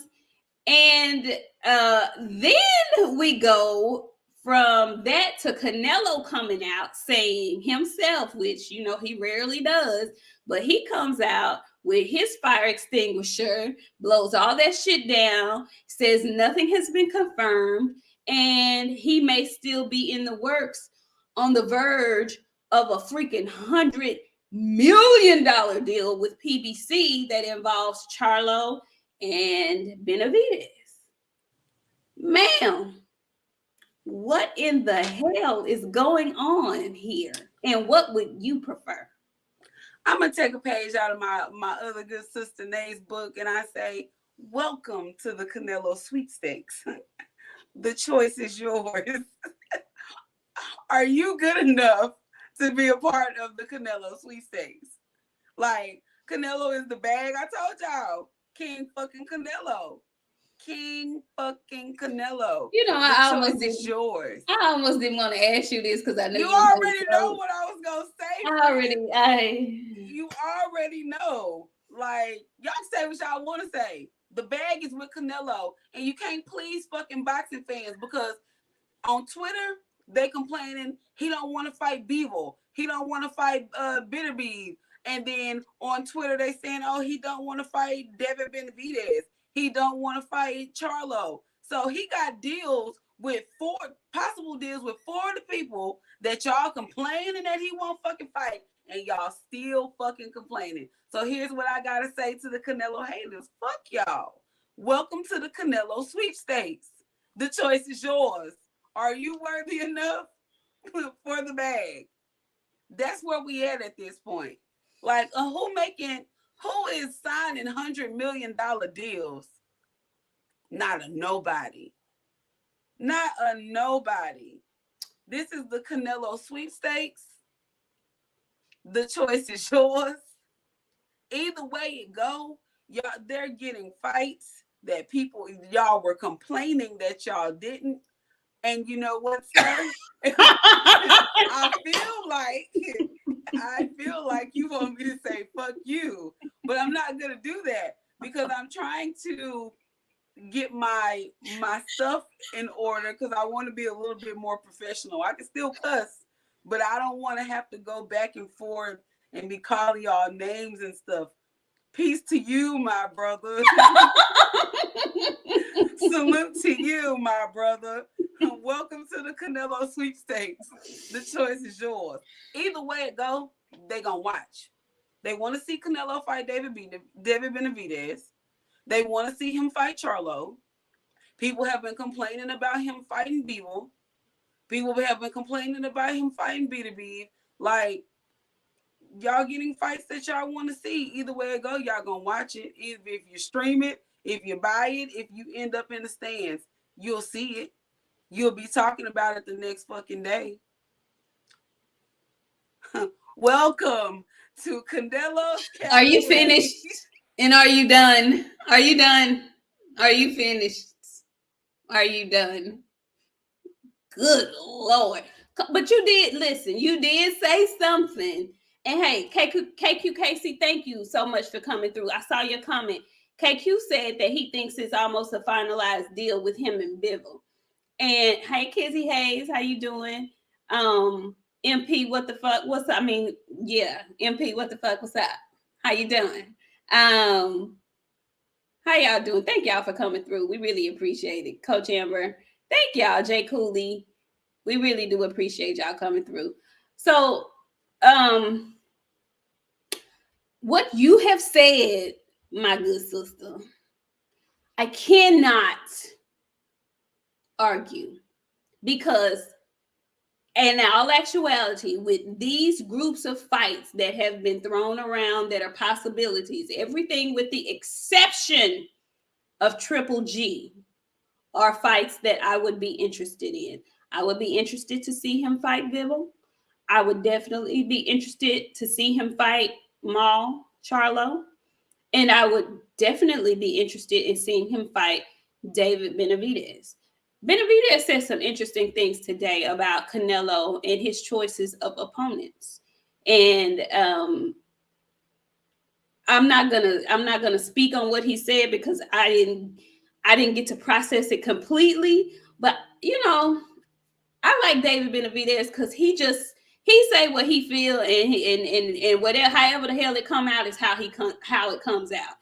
And then we go from that to Canelo coming out saying himself, which, you know, he rarely does, but he comes out with his fire extinguisher, blows all that shit down, says nothing has been confirmed, and he may still be in the works, on the verge of a freaking $100 million deal with PBC that involves Charlo and Benavidez. Ma'am, what in the hell is going on here? And what would you prefer? I'm going to take a page out of my other good sister Nay's book, and I say, welcome to the Canelo sweepstakes. The choice is yours. Are you good enough to be a part of the Canelo sweepstakes? Like, Canelo is the bag. I told y'all, King fucking Canelo. King fucking Canelo. You know, I almost is yours. I almost didn't want to ask you this because I know you already know what I was gonna say. You already know. Like, y'all say what y'all want to say. The bag is with Canelo, and you can't please fucking boxing fans because on Twitter they complaining he don't want to fight Bevel. He don't want to fight Bitterbeef. And then on Twitter they saying, oh, he don't want to fight David Benavidez. He don't want to fight Charlo. So he got deals with possible deals with 4 of the people that y'all complaining that he won't fucking fight, and y'all still fucking complaining. So here's what I gotta say to the Canelo haters. Fuck y'all. Welcome to the Canelo sweepstakes. The choice is yours. Are you worthy enough for the bag? That's where we at this point. Like, who is signing $100 million deals? Not a nobody. Not a nobody. This is the Canelo sweepstakes. The choice is yours. Either way it go, y'all, they're getting fights that y'all were complaining that y'all didn't. And you know what, sir? I feel like you want me to say fuck you, but I'm not gonna do that because I'm trying to get my stuff in order because I want to be a little bit more professional. I can still cuss, but I don't want to have to go back and forth and be calling y'all names and stuff. Peace to you, my brother. Salute to you, my brother. Welcome to the Canelo sweepstakes. The choice is yours. Either way it go, they gonna watch. They want to see Canelo fight David Benavidez. They want to see him fight Charlo. People have been complaining about him fighting Beeble. People have been complaining about him fighting B2B. Like, y'all getting fights that y'all want to see. Either way it go, y'all gonna watch it. If you stream it, if you buy it, if you end up in the stands, you'll see it. You'll be talking about it the next fucking day. Welcome to Canelo's Cafe. Are you finished? And are you done? Are you done? Are you finished? Are you done? Good Lord. But you did listen. You did say something. And hey, KQKC, thank you so much for coming through. I saw your comment. KQ said that he thinks it's almost a finalized deal with him and Bivol. And hey, Kizzy Hayes, how you doing? MP, what the fuck? MP, what the fuck? What's up? How you doing? How y'all doing? Thank y'all for coming through. We really appreciate it. Coach Amber, thank y'all. Jay Cooley, we really do appreciate y'all coming through. So, what you have said, my good sister, I cannot argue, because in all actuality, with these groups of fights that have been thrown around that are possibilities, everything with the exception of Triple G are fights that I would be interested in. I would be interested to see him fight Bivol. I would definitely be interested to see him fight Maul Charlo. And I would definitely be interested in seeing him fight David Benavidez. Benavidez said some interesting things today about Canelo and his choices of opponents. And I'm not gonna speak on what he said because I didn't get to process it completely. But you know, I like David Benavidez because he say what he feel, and whatever, however the hell it come out is how it comes out.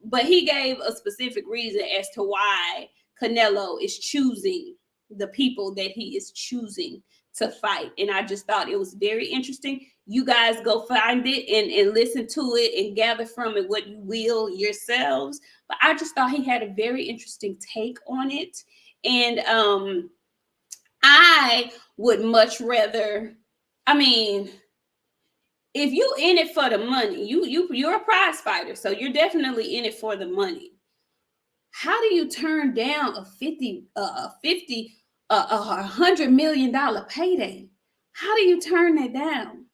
But he gave a specific reason as to why Canelo is choosing the people that he is choosing to fight. And I just thought it was very interesting. You guys go find it and listen to it and gather from it what you will yourselves. But I just thought he had a very interesting take on it. And I would much rather, I mean, if you in it for the money, you're a prize fighter, so you're definitely in it for the money. How do you turn down a $100 million payday? How do you turn that down?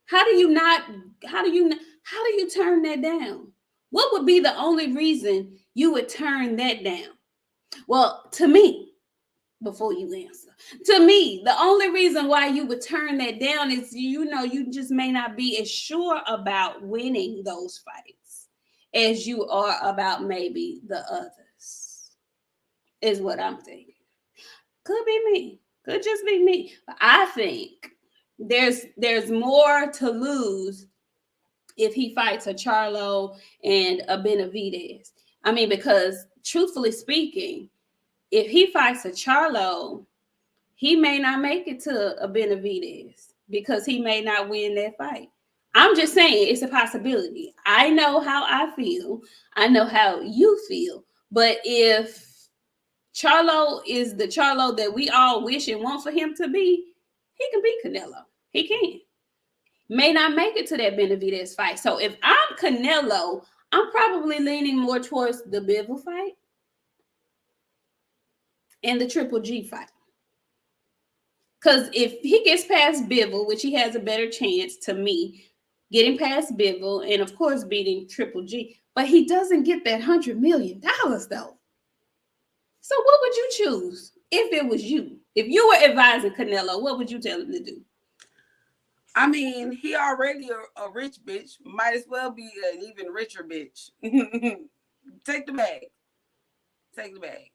How do you turn that down? What would be the only reason you would turn that down? Well, to me, before you answer, to me, the only reason why you would turn that down is, you just may not be as sure about winning those fights as you are about maybe the others, is what I'm thinking. Could be me. Could just be me. But I think there's more to lose if he fights a Charlo and a Benavidez. I mean, because truthfully speaking, if he fights a Charlo, he may not make it to a Benavidez because he may not win that fight. I'm just saying it's a possibility. I know how I feel. I know how you feel. But if Charlo is the Charlo that we all wish and want for him to be, he can beat Canelo. He can. May not make it to that Benavidez fight. So if I'm Canelo, I'm probably leaning more towards the Bivol fight and the Triple G fight. Because if he gets past Bivol, which he has a better chance to me, getting past Bivol and of course beating Triple G, but he doesn't get that $100 million though. So what would you choose if it was you? If you were advising Canelo, what would you tell him to do? I mean, he already a rich bitch. Might as well be an even richer bitch. Take the bag. Take the bag.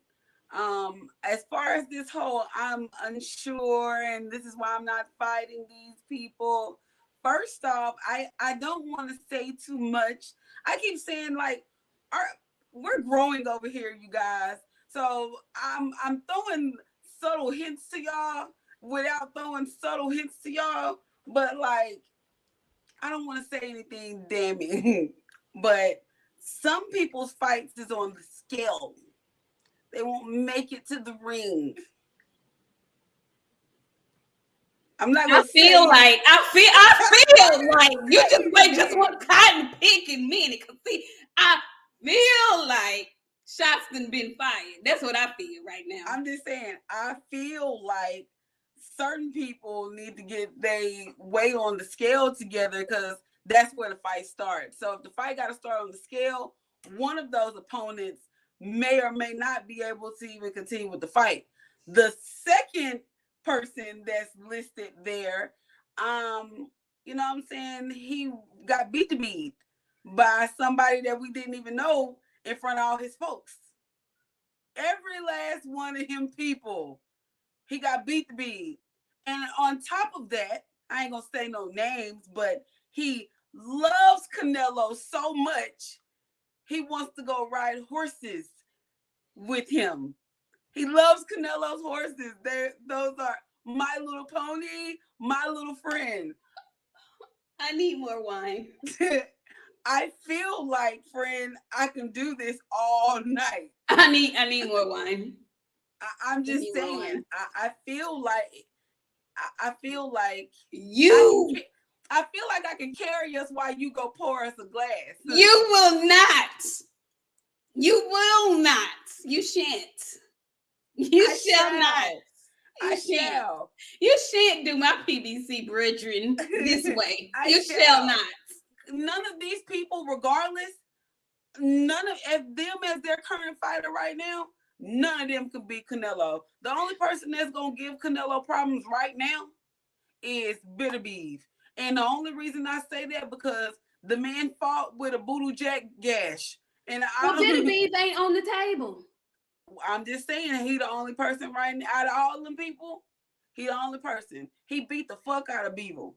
As far as this whole I'm unsure and this is why I'm not fighting these people. First off, I don't want to say too much. I keep saying like we're growing over here, you guys. So I'm throwing subtle hints to y'all without throwing subtle hints to y'all. But like, I don't want to say anything damning, but some people's fights is on the scale. They won't make it to the ring. I'm not gonna I feel like you just want cotton picking minute. Cause see, I feel like shots done been fired. That's what I feel right now. I'm just saying, I feel like certain people need to get their weight on the scale together because that's where the fight starts. So if the fight got to start on the scale, one of those opponents may or may not be able to even continue with the fight. The second person that's listed there, you know what I'm saying, he got beat to beat by somebody that we didn't even know in front of all his folks. Every last one of him people, he got beat to beat. And on top of that, I ain't gonna say no names, but he loves Canelo so much, he wants to go ride horses with him. He loves Canelo's horses. Those are My Little Pony, my little friend. I need more wine. I feel like, friend, I can do this all night. I need more wine. I'm just saying. I feel like you. I feel like I can carry us while you go pour us a glass. You will not. You will not. You shan't. You shall not. I shall. You shan't do my PBC brethren this way. You shall not. None of these people, regardless, none of them as their current fighter right now, none of them could beat Canelo. The only person that's going to give Canelo problems right now is Bitterbeef. And the only reason I say that because the man fought with a Boodoo Jack gash. And Bitterbeef ain't on the table. I'm just saying, he the only person right now, out of all them people, he the only person. He beat the fuck out of Beetle.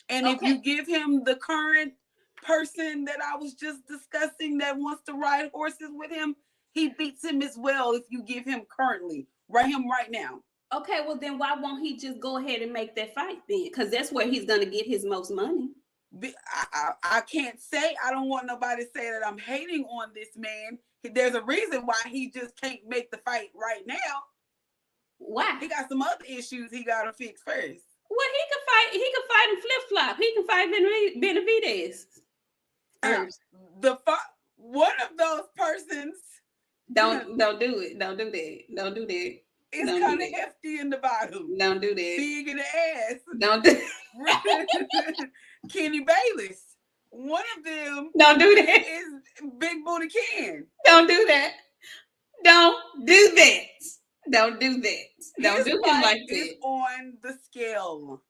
And if you give him the current person that I was just discussing that wants to ride horses with him, he beats him as well if you give him currently. Him right now. Okay, well then why won't he just go ahead and make that fight then? Because that's where he's going to get his most money. I can't say, I don't want nobody to say that I'm hating on this man. There's a reason why he just can't make the fight right now. Why? He got some other issues he got to fix first. Well, he can fight in flip-flop. He can fight Benavidez. One of those persons. Don't do it. Don't do that. Don't do that. It's kind of hefty in the bottom. Don't do that. Big in the ass. Don't do that. Kenny Bayless. One of them. Don't do that. Is Big Booty Ken. Don't do that. Don't do that. Don't do that. Don't do him like that. Is on the scale.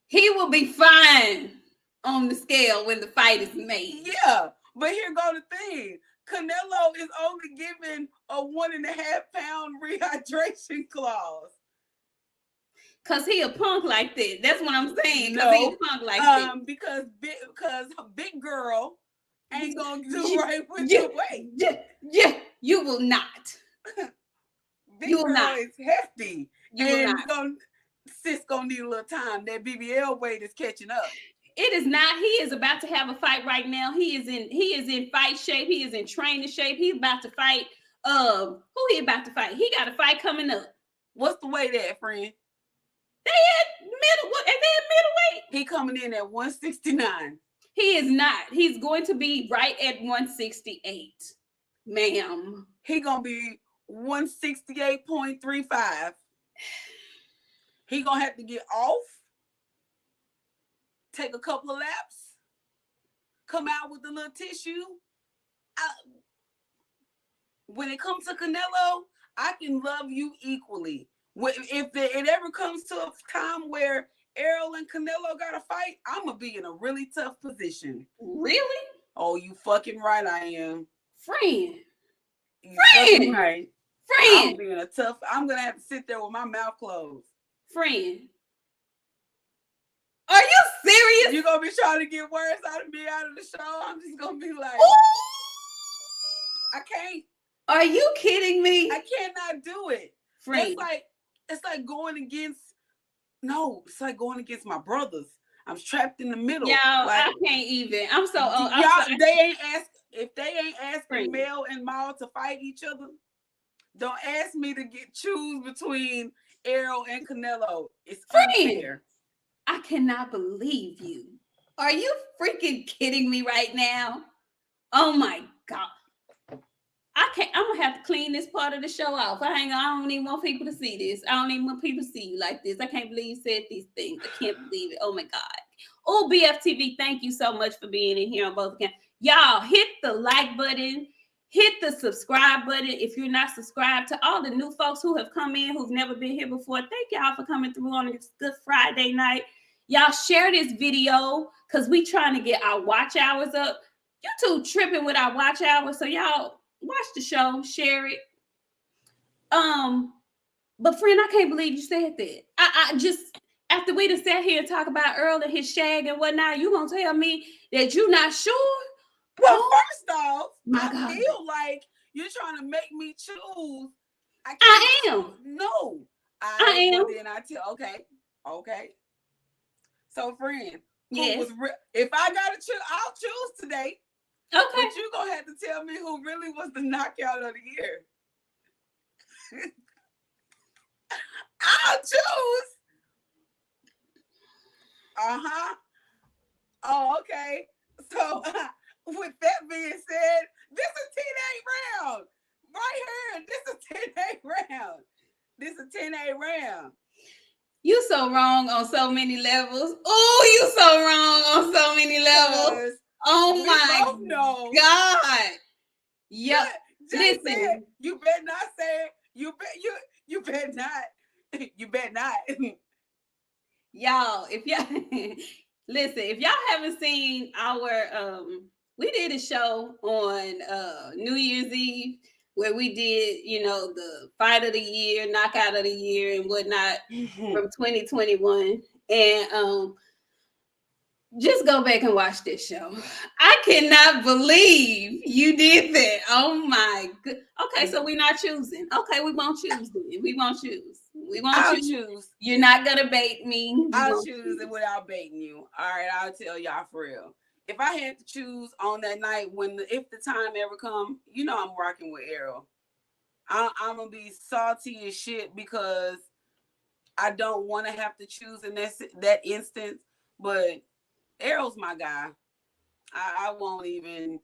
He will be fine on the scale when the fight is made. Yeah, but here go the thing. Canelo is only given a 1.5 pound rehydration clause. Cause he a punk like that. That's what I'm saying. Cause he a punk like that. Because big girl ain't gonna do right with your weight. Yeah, you will not. Big girl is hefty. You will not. Sis gonna need a little time. That BBL weight is catching up. It is not. He is about to have a fight right now. He is in fight shape. He is in training shape. He's about to fight. Who he about to fight? He got a fight coming up. What's the weight at, friend? They at middleweight. He coming in at 169. He is not. He's going to be right at 168, ma'am. He gonna be 168.35. He gonna have to get off, take a couple of laps, come out with a little tissue. When it comes to Canelo, I can love you equally. If it ever comes to a time where Errol and Canelo got to fight, I'm going to be in a really tough position. Really? Oh, you fucking right I am. Friend. Fucking right. Friend. I'm going to have to sit there with my mouth closed. Friend. Are you serious? You're going to be trying to get words out of me out of the show? I'm just going to be like, I can't. Are you kidding me? I cannot do it. Friend. It's like going against my brothers. I'm trapped in the middle. Y'all, I can't even. They If they they ain't asking Mel and Maul to fight each other, don't ask me to choose between Errol and Canelo. It's unfair. I cannot believe you. Are you freaking kidding me right now? Oh my God. I'm gonna have to clean this part of the show off. I don't even want people to see this. I don't even want people to see you like this. I can't believe you said these things. I can't believe it. Oh my God. Oh, BFTV, thank you so much for being in here on both accounts. Y'all, hit the like button, hit the subscribe button if you're not subscribed. To all the new folks who have come in, who've never been here before, thank y'all for coming through on this Good Friday night. Y'all share this video because we trying to get our watch hours up. YouTube tripping with our watch hours, so y'all watch the show, share it. But friend, I can't believe you said that. I just, after we done sat here and talk about Earl and his shag and whatnot, you gonna tell me that you not sure? Well, first off, I feel like you're trying to make me choose. I am. No, I am. Then I tell. Okay. So, friend, yes. If I gotta choose, I'll choose today. Okay. But you're going to have to tell me who really was the knockout of the year. I'll choose. Uh-huh. Oh, okay. So, with that being said, this is 10-8 round. Right here. This is 10-8 round. This is 10-8 round. You so wrong on so many levels. Oh, you so wrong on so many levels. Oh my God. Yep. Listen. You better not say it. You better not. You better not. Y'all, if y'all listen, if y'all haven't seen our we did a show on New Year's Eve where we did, the fight of the year, knockout of the year, and whatnot from 2021. And just go back and watch this show. I cannot believe you did that. Oh my God. Okay, so we're not choosing. Okay, we won't choose then. We won't choose. I'll choose. You're not gonna bait me. I'll choose it without baiting you. All right, I'll tell y'all for real. If I had to choose on that night, if the time ever come, I'm rocking with Errol. I'm gonna be salty as shit because I don't want to have to choose in that instance, but Errol's my guy. I won't even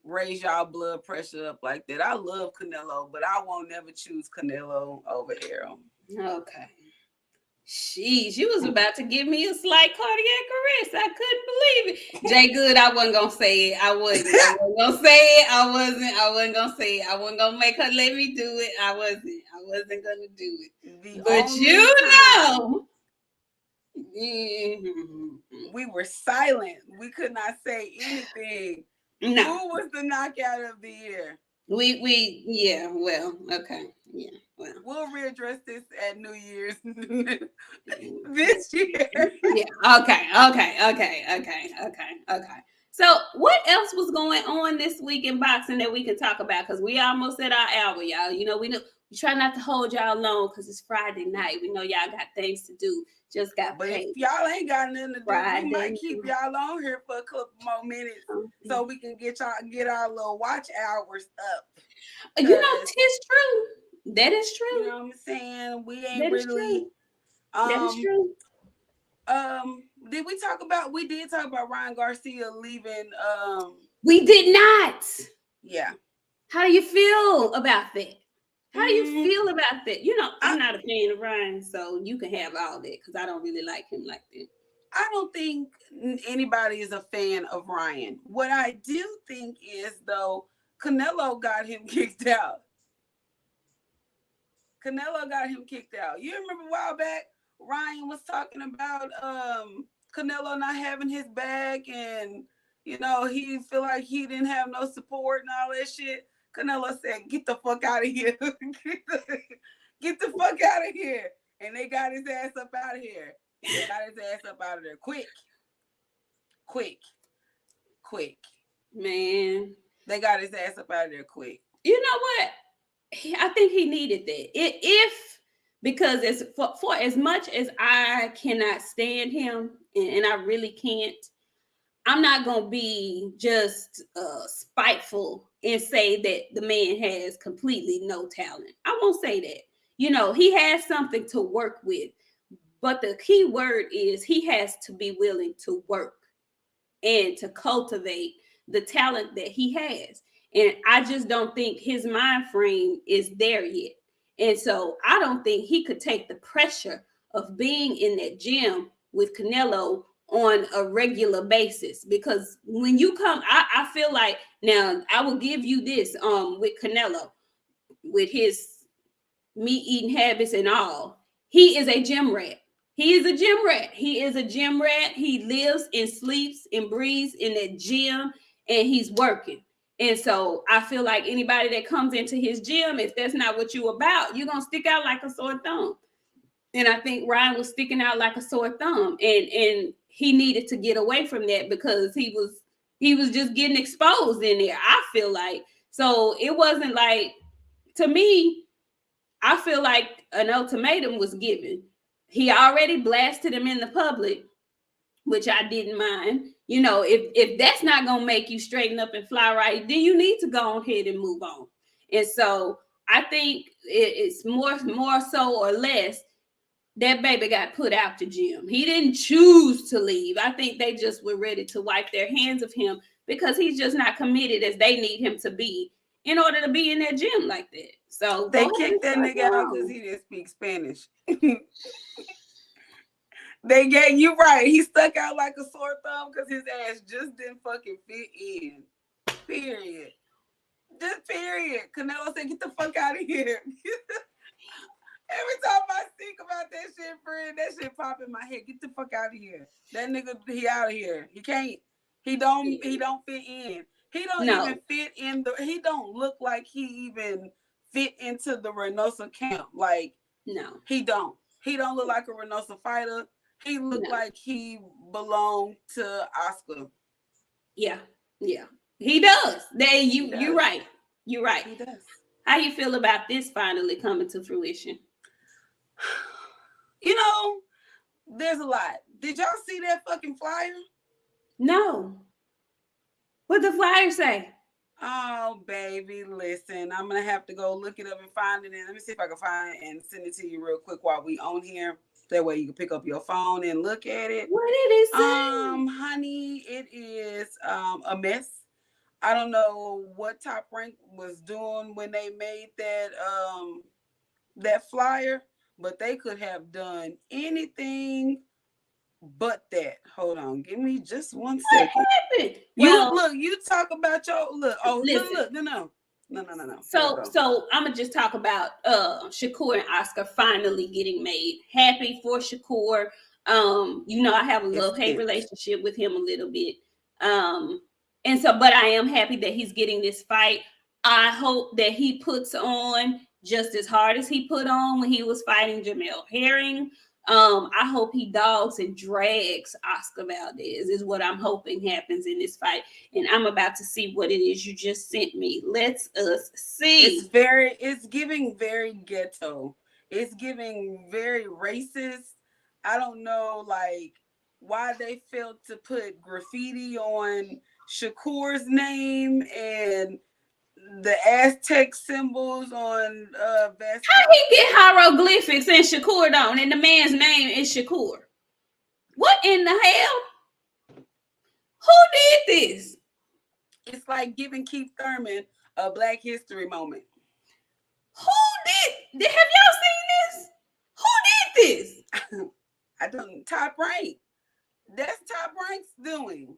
raise y'all blood pressure up like that. I love Canelo, but I won't never choose Canelo over Errol. Okay. Sheesh, you was about to give me a slight cardiac arrest. I couldn't believe it. Jay Good, I wasn't gonna say it. I wasn't gonna say it. I wasn't gonna say it. I wasn't gonna make her let me do it. I wasn't gonna do it. But we were silent. We could not say anything. No. Who was the knockout of the year? Okay. Yeah. Well. We'll readdress this at New Year's this year. Yeah. Okay. So what else was going on this week in boxing that we can talk about? Because we almost at our hour, y'all. We try not to hold y'all long because it's Friday night. We know y'all got things to do. Just got paid. But if y'all ain't got nothing to do, we might keep y'all on here for a couple more minutes so we can get our little watch hours up. Tis true. That is true. You know what I'm saying? We ain't really. That is true. We did talk about Ryan Garcia leaving. We did not. Yeah. How do you feel about that? How do you feel about that? I'm not a fan of Ryan, so you can have all that because I don't really like him like that. I don't think anybody is a fan of Ryan. What I do think is, though, Canelo got him kicked out. You remember a while back, Ryan was talking about Canelo not having his back and, he feel like he didn't have no support and all that shit. Canelo said, get the fuck out of here. Get the fuck out of here. And they got his ass up out of here. They got his ass up out of there. Quick. Man. They got his ass up out of there quick. You know what? I think he needed that. Because for as much as I cannot stand him, and I really can't, I'm not going to be just spiteful and say that the man has completely no talent. I won't say that. You know, he has something to work with. But the key word is he has to be willing to work and to cultivate the talent that he has. And I just don't think his mind frame is there yet. And so I don't think he could take the pressure of being in that gym with Canelo on a regular basis. Because when you come, I feel like, now I will give you this with Canelo, with his meat eating habits and all, he is a gym rat. He is a gym rat. He is a gym rat. He lives and sleeps and breathes in that gym, and he's working. And so I feel like anybody that comes into his gym, if that's not what you're about, you're going to stick out like a sore thumb. And I think Ryan was sticking out like a sore thumb. And he needed to get away from that because he was just getting exposed in there, I feel like. So it wasn't like, to me, I feel like an ultimatum was given. He already blasted him in the public, which I didn't mind. You know, if that's not going to make you straighten up and fly right, then you need to go ahead and move on. And so I think it's more so or less that baby got put out the gym. He didn't choose to leave. I think they just were ready to wipe their hands of him because he's just not committed as they need him to be in order to be in that gym like that. So they kicked that nigga out because he didn't speak Spanish. They get you right. He stuck out like a sore thumb because his ass just didn't fucking fit in. Period. Just period. Canelo said, "Get the fuck out of here." Every time I think about that shit, friend, that shit pop in my head. Get the fuck out of here. That nigga, he out of here. He can't. He don't fit in. He don't even fit in he don't look like he even fit into the Reynosa camp. Like, no. He don't look like a Reynosa fighter. He looked like he belonged to Oscar. Yeah. He does. You're right. You're right. He does. How you feel about this finally coming to fruition? You know, there's a lot. Did y'all see that fucking flyer? No. What the flyer say? Oh, baby, listen. I'm going to have to go look it up and find it. And let me see if I can find it and send it to you real quick while we on here. That way you can pick up your phone and look at it. What did it say? Honey, it is a mess. I don't know what Top Rank was doing when they made that flyer, but they could have done anything but that. Hold on, give me just 1 second. What happened? You talk about your look. Oh, listen. look, no. So I'm gonna just talk about Shakur and Oscar finally getting made. Happy for Shakur. You know, I have a love-hate relationship with him a little bit. And so, but I am happy that he's getting this fight. I hope that he puts on just as hard as he put on when he was fighting Jamel Herring. I hope he dogs and drags Oscar Valdez is what I'm hoping happens in this fight. And I'm about to see what it is you just sent me. Let's see. It's giving very ghetto. It's giving very racist. I don't know, like, why they felt to put graffiti on Shakur's name and the Aztec symbols on vest. How he get hieroglyphics and Shakur don't, and the man's name is Shakur? What in the hell? Who did this? It's like giving Keith Thurman a Black History moment. Who did? Have y'all seen this? Who did this? I don't. Top Rank. That's Top Rank's doing.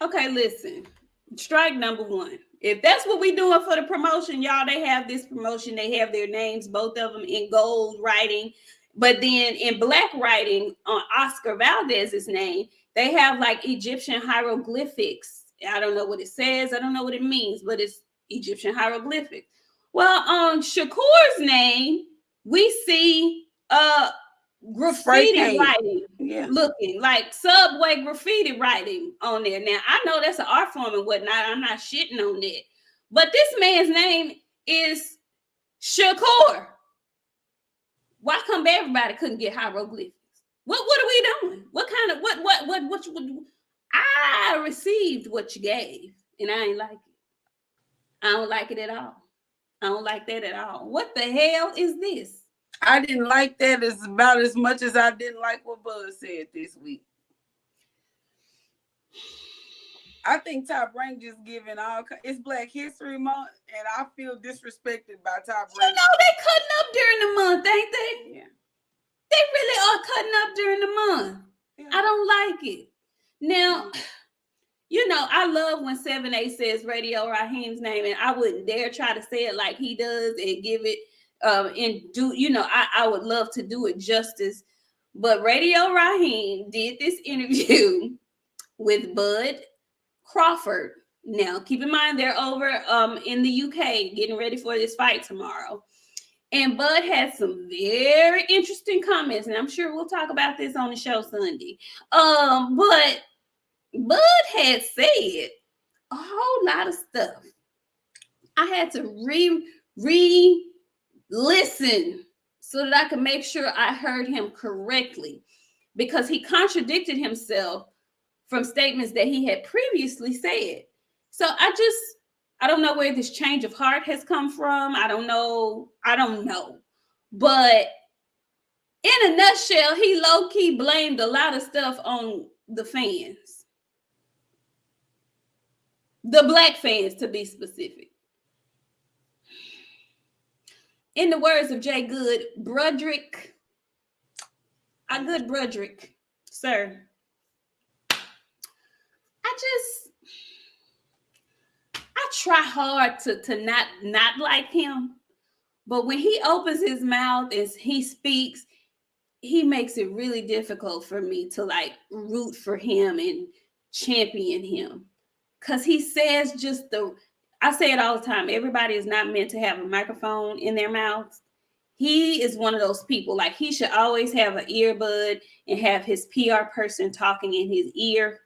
Okay, listen. Strike number one. If that's what we doing for the promotion, y'all, they have this promotion. They have their names, both of them in gold writing. But then in black writing on Oscar Valdez's name, they have like Egyptian hieroglyphics. I don't know what it says. I don't know what it means, but it's Egyptian hieroglyphics. Well, on Shakur's name, we see graffiti writing, looking like subway graffiti writing on there. Now, I know that's an art form and whatnot. I'm not shitting on that. But this man's name is Shakur. Why come everybody couldn't get hieroglyphics? What are we doing? What kind of what I received what you gave, and I ain't like it. I don't like it at all. I don't like that at all. What the hell is this? I didn't like that as about as much as I didn't like what Buzz said this week. I think Top Rank just giving it's Black History Month, and I feel disrespected by Top Rank. You know they cutting up during the month, ain't they? Yeah. They really are cutting up during the month. Yeah. I don't like it. Now, you know, I love when 7A says Radio Raheem's name, and I wouldn't dare try to say it like he does and give it and do, you know, I would love to do it justice. But Radio Raheem did this interview with Bud Crawford. Now, keep in mind they're over in the UK getting ready for this fight tomorrow. And Bud had some very interesting comments, and I'm sure we'll talk about this on the show Sunday. But Bud had said a whole lot of stuff. I had to re-listen so that I could make sure I heard him correctly, because he contradicted himself from statements that he had previously said. So I don't know where this change of heart has come from. I don't know. But in a nutshell, he low-key blamed a lot of stuff on the fans. The black fans, to be specific. In the words of Jay Good, Brudrick, sir. I try hard to not like him, but when he opens his mouth and he speaks, he makes it really difficult for me to like root for him and champion him, because he says I say it all the time, everybody is not meant to have a microphone in their mouths. He is one of those people, like he should always have an earbud and have his PR person talking in his ear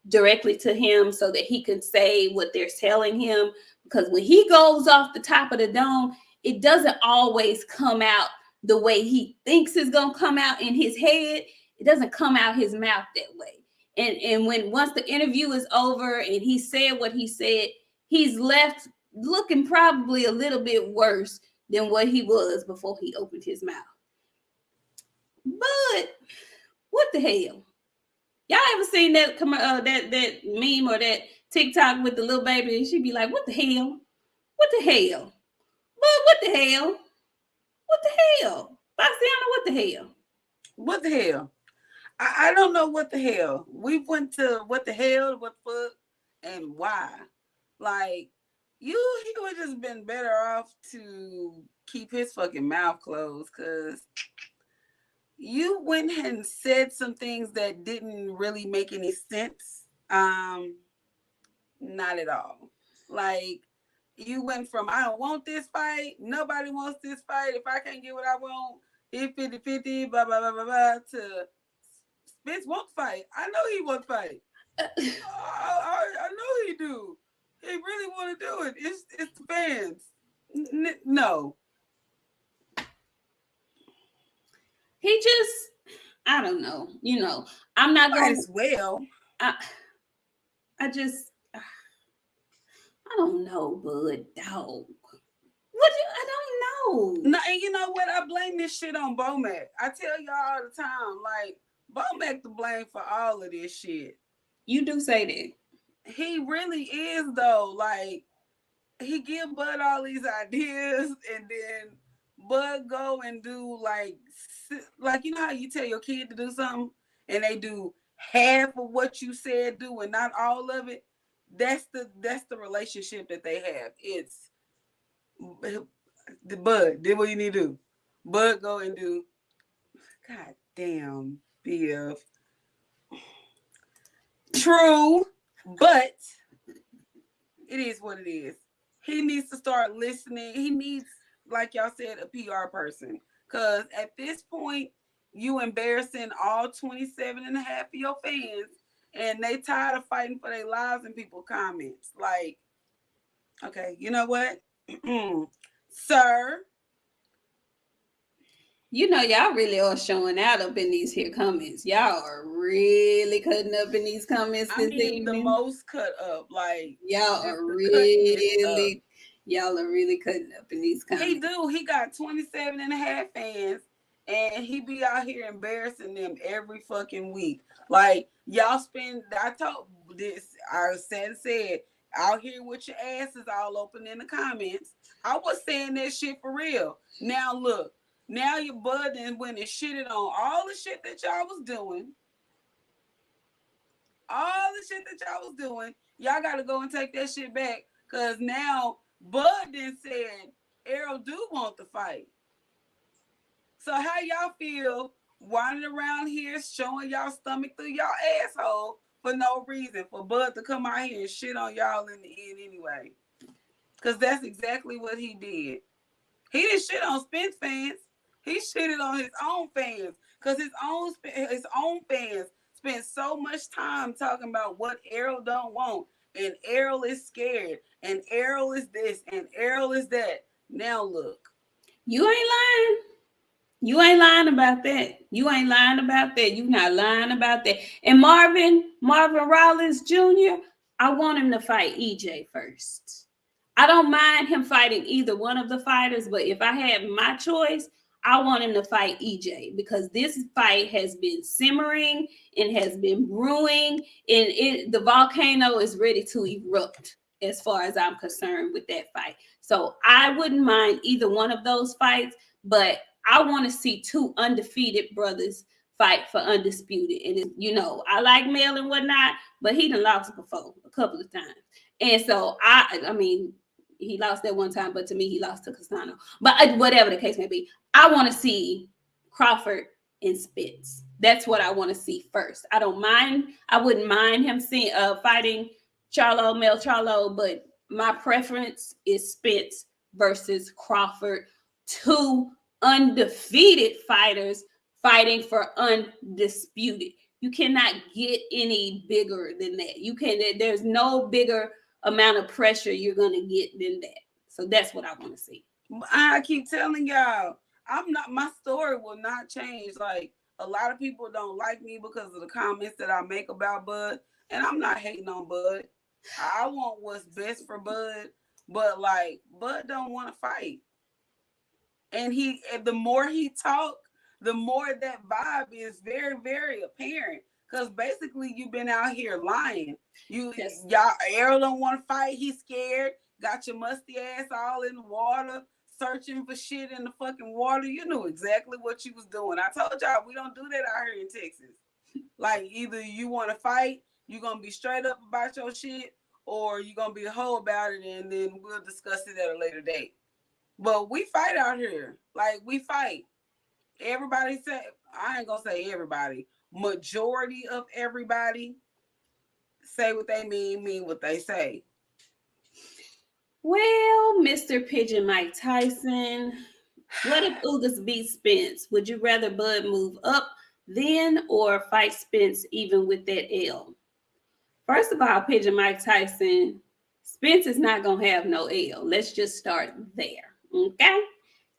directly to him so that he can say what they're telling him. Because when he goes off the top of the dome, it doesn't always come out the way he thinks it's going to come out in his head. It doesn't come out his mouth that way. And once the interview is over and he said what he said, he's left looking probably a little bit worse than what he was before he opened his mouth. But what the hell? Y'all ever seen that that meme or that TikTok with the little baby? And she'd be like, "What the hell? What the hell? What the hell? What the hell? BOXIANA, what the hell? What the hell? I don't know what the hell. We went to what the hell, what the fuck, and why. Like, he would have just been better off to keep his fucking mouth closed, because you went and said some things that didn't really make any sense. Not at all. Like, you went from, I don't want this fight, nobody wants this fight, if I can't get what I want, it's 50-50, blah, blah, blah, blah, blah, to Spence won't fight. I know he won't fight. I know he do. He really want to do it. It's the fans. No. He just, I don't know. You know, I'm not going as well. I don't know, Bud, dog. I don't know. No, and you know what? I blame this shit on Bomac. I tell y'all all the time, like, Bomac to blame for all of this shit. You do say that. He really is, though. Like, he give Bud all these ideas, and then Bud go and do, like, you know how you tell your kid to do something, and they do half of what you said do, and not all of it? That's the relationship that they have. It's the Bud did what you need to do. Bud go and do. God damn, BF. True, but it is what it is. He needs to start listening. He needs, like y'all said, a PR person. Because at this point, you embarrassing all 27 and a half of your fans, and they tired of fighting for their lives and people comments. Like, okay, you know what? Sir, You know, y'all really are showing out up in these here comments. Y'all are really cutting up in these comments this the evening. most cut up. Like, Y'all just are the cuttingest up. y'all are really cutting up in these comments. He do. He got 27 and a half fans, and he be out here embarrassing them every fucking week. Like, y'all spend, I told this, I said, out here with your asses all open in the comments. I was saying that shit for real. Now look, now your bud and went and shitted on all the shit that y'all was doing. All the shit that y'all was doing. Y'all got to go and take that shit back. Because now Bud then said Errol do want to fight. So how y'all feel wandering around here showing y'all stomach through y'all asshole for no reason, for Bud to come out here and shit on y'all in the end anyway? Because that's exactly what he did. He didn't shit on Spence fans. He shitted on his own fans. Because his own fans spent so much time talking about what Errol don't want. And Errol is scared. And Errol is this. And Errol is that. Now look. You ain't lying. You ain't lying about that. You ain't lying about that. You not lying about that. And Marvin Rollins Jr., I want him to fight EJ first. I don't mind him fighting either one of the fighters, but if I had my choice, I want him to fight EJ because this fight has been simmering and has been brewing, and the volcano is ready to erupt as far as I'm concerned with that fight. So I wouldn't mind either one of those fights, but I want to see two undefeated brothers fight for undisputed. And, you know, I like Mel and whatnot, but he done lost before a couple of times. And so, I mean, he lost that one time, but to me, he lost to Castano. But whatever the case may be, I want to see Crawford and Spence. That's what I want to see first. I wouldn't mind him fighting Mel Charlo, but my preference is Spence versus Crawford. Two undefeated fighters fighting for undisputed. You cannot get any bigger than that. There's no bigger amount of pressure you're gonna get than that. So that's what I want to see. I keep telling y'all, my story will not change. Like, a lot of people don't like me because of the comments that I make about Bud, and I'm not hating on Bud. I want what's best for Bud, but like, Bud don't want to fight. And the more he talk, the more that vibe is very, very apparent. Because basically, you've been out here lying. Y'all, Errol don't want to fight. He's scared. Got your musty ass all in the water, searching for shit in the fucking water. You knew exactly what you was doing. I told y'all we don't do that out here in Texas. Like, either you want to fight, you're gonna be straight up about your shit, or you're gonna be a hoe about it, and then we'll discuss it at a later date. But we fight out here. Like, we fight. Everybody say, I ain't gonna say everybody. Majority of everybody say what they mean what they say. Well, Mr. Pigeon Mike Tyson, what if Ugas beat Spence? Would you rather Bud move up then or fight Spence even with that L? First of all, Pigeon Mike Tyson, Spence is not going to have no L. Let's just start there. Okay?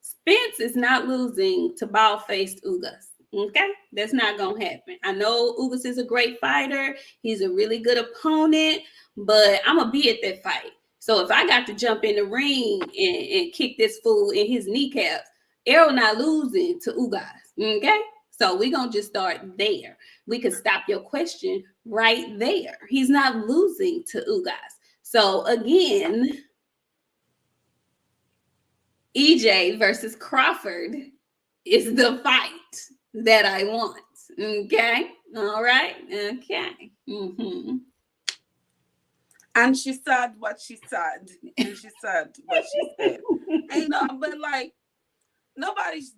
Spence is not losing to bald-faced Ugas. Okay? That's not going to happen. I know Ugas is a great fighter. He's a really good opponent, but I'm going to be at that fight. So if I got to jump in the ring and kick this fool in his kneecaps, Errol not losing to Ugas. Okay? So we're going to just start there. We can stop your question right there. He's not losing to Ugas. So again, EJ versus Crawford is the fight that I want. Okay? All right? Okay. Mm-hmm. And she said what she said. And she said what she said. Ain't no, but like, nobody's,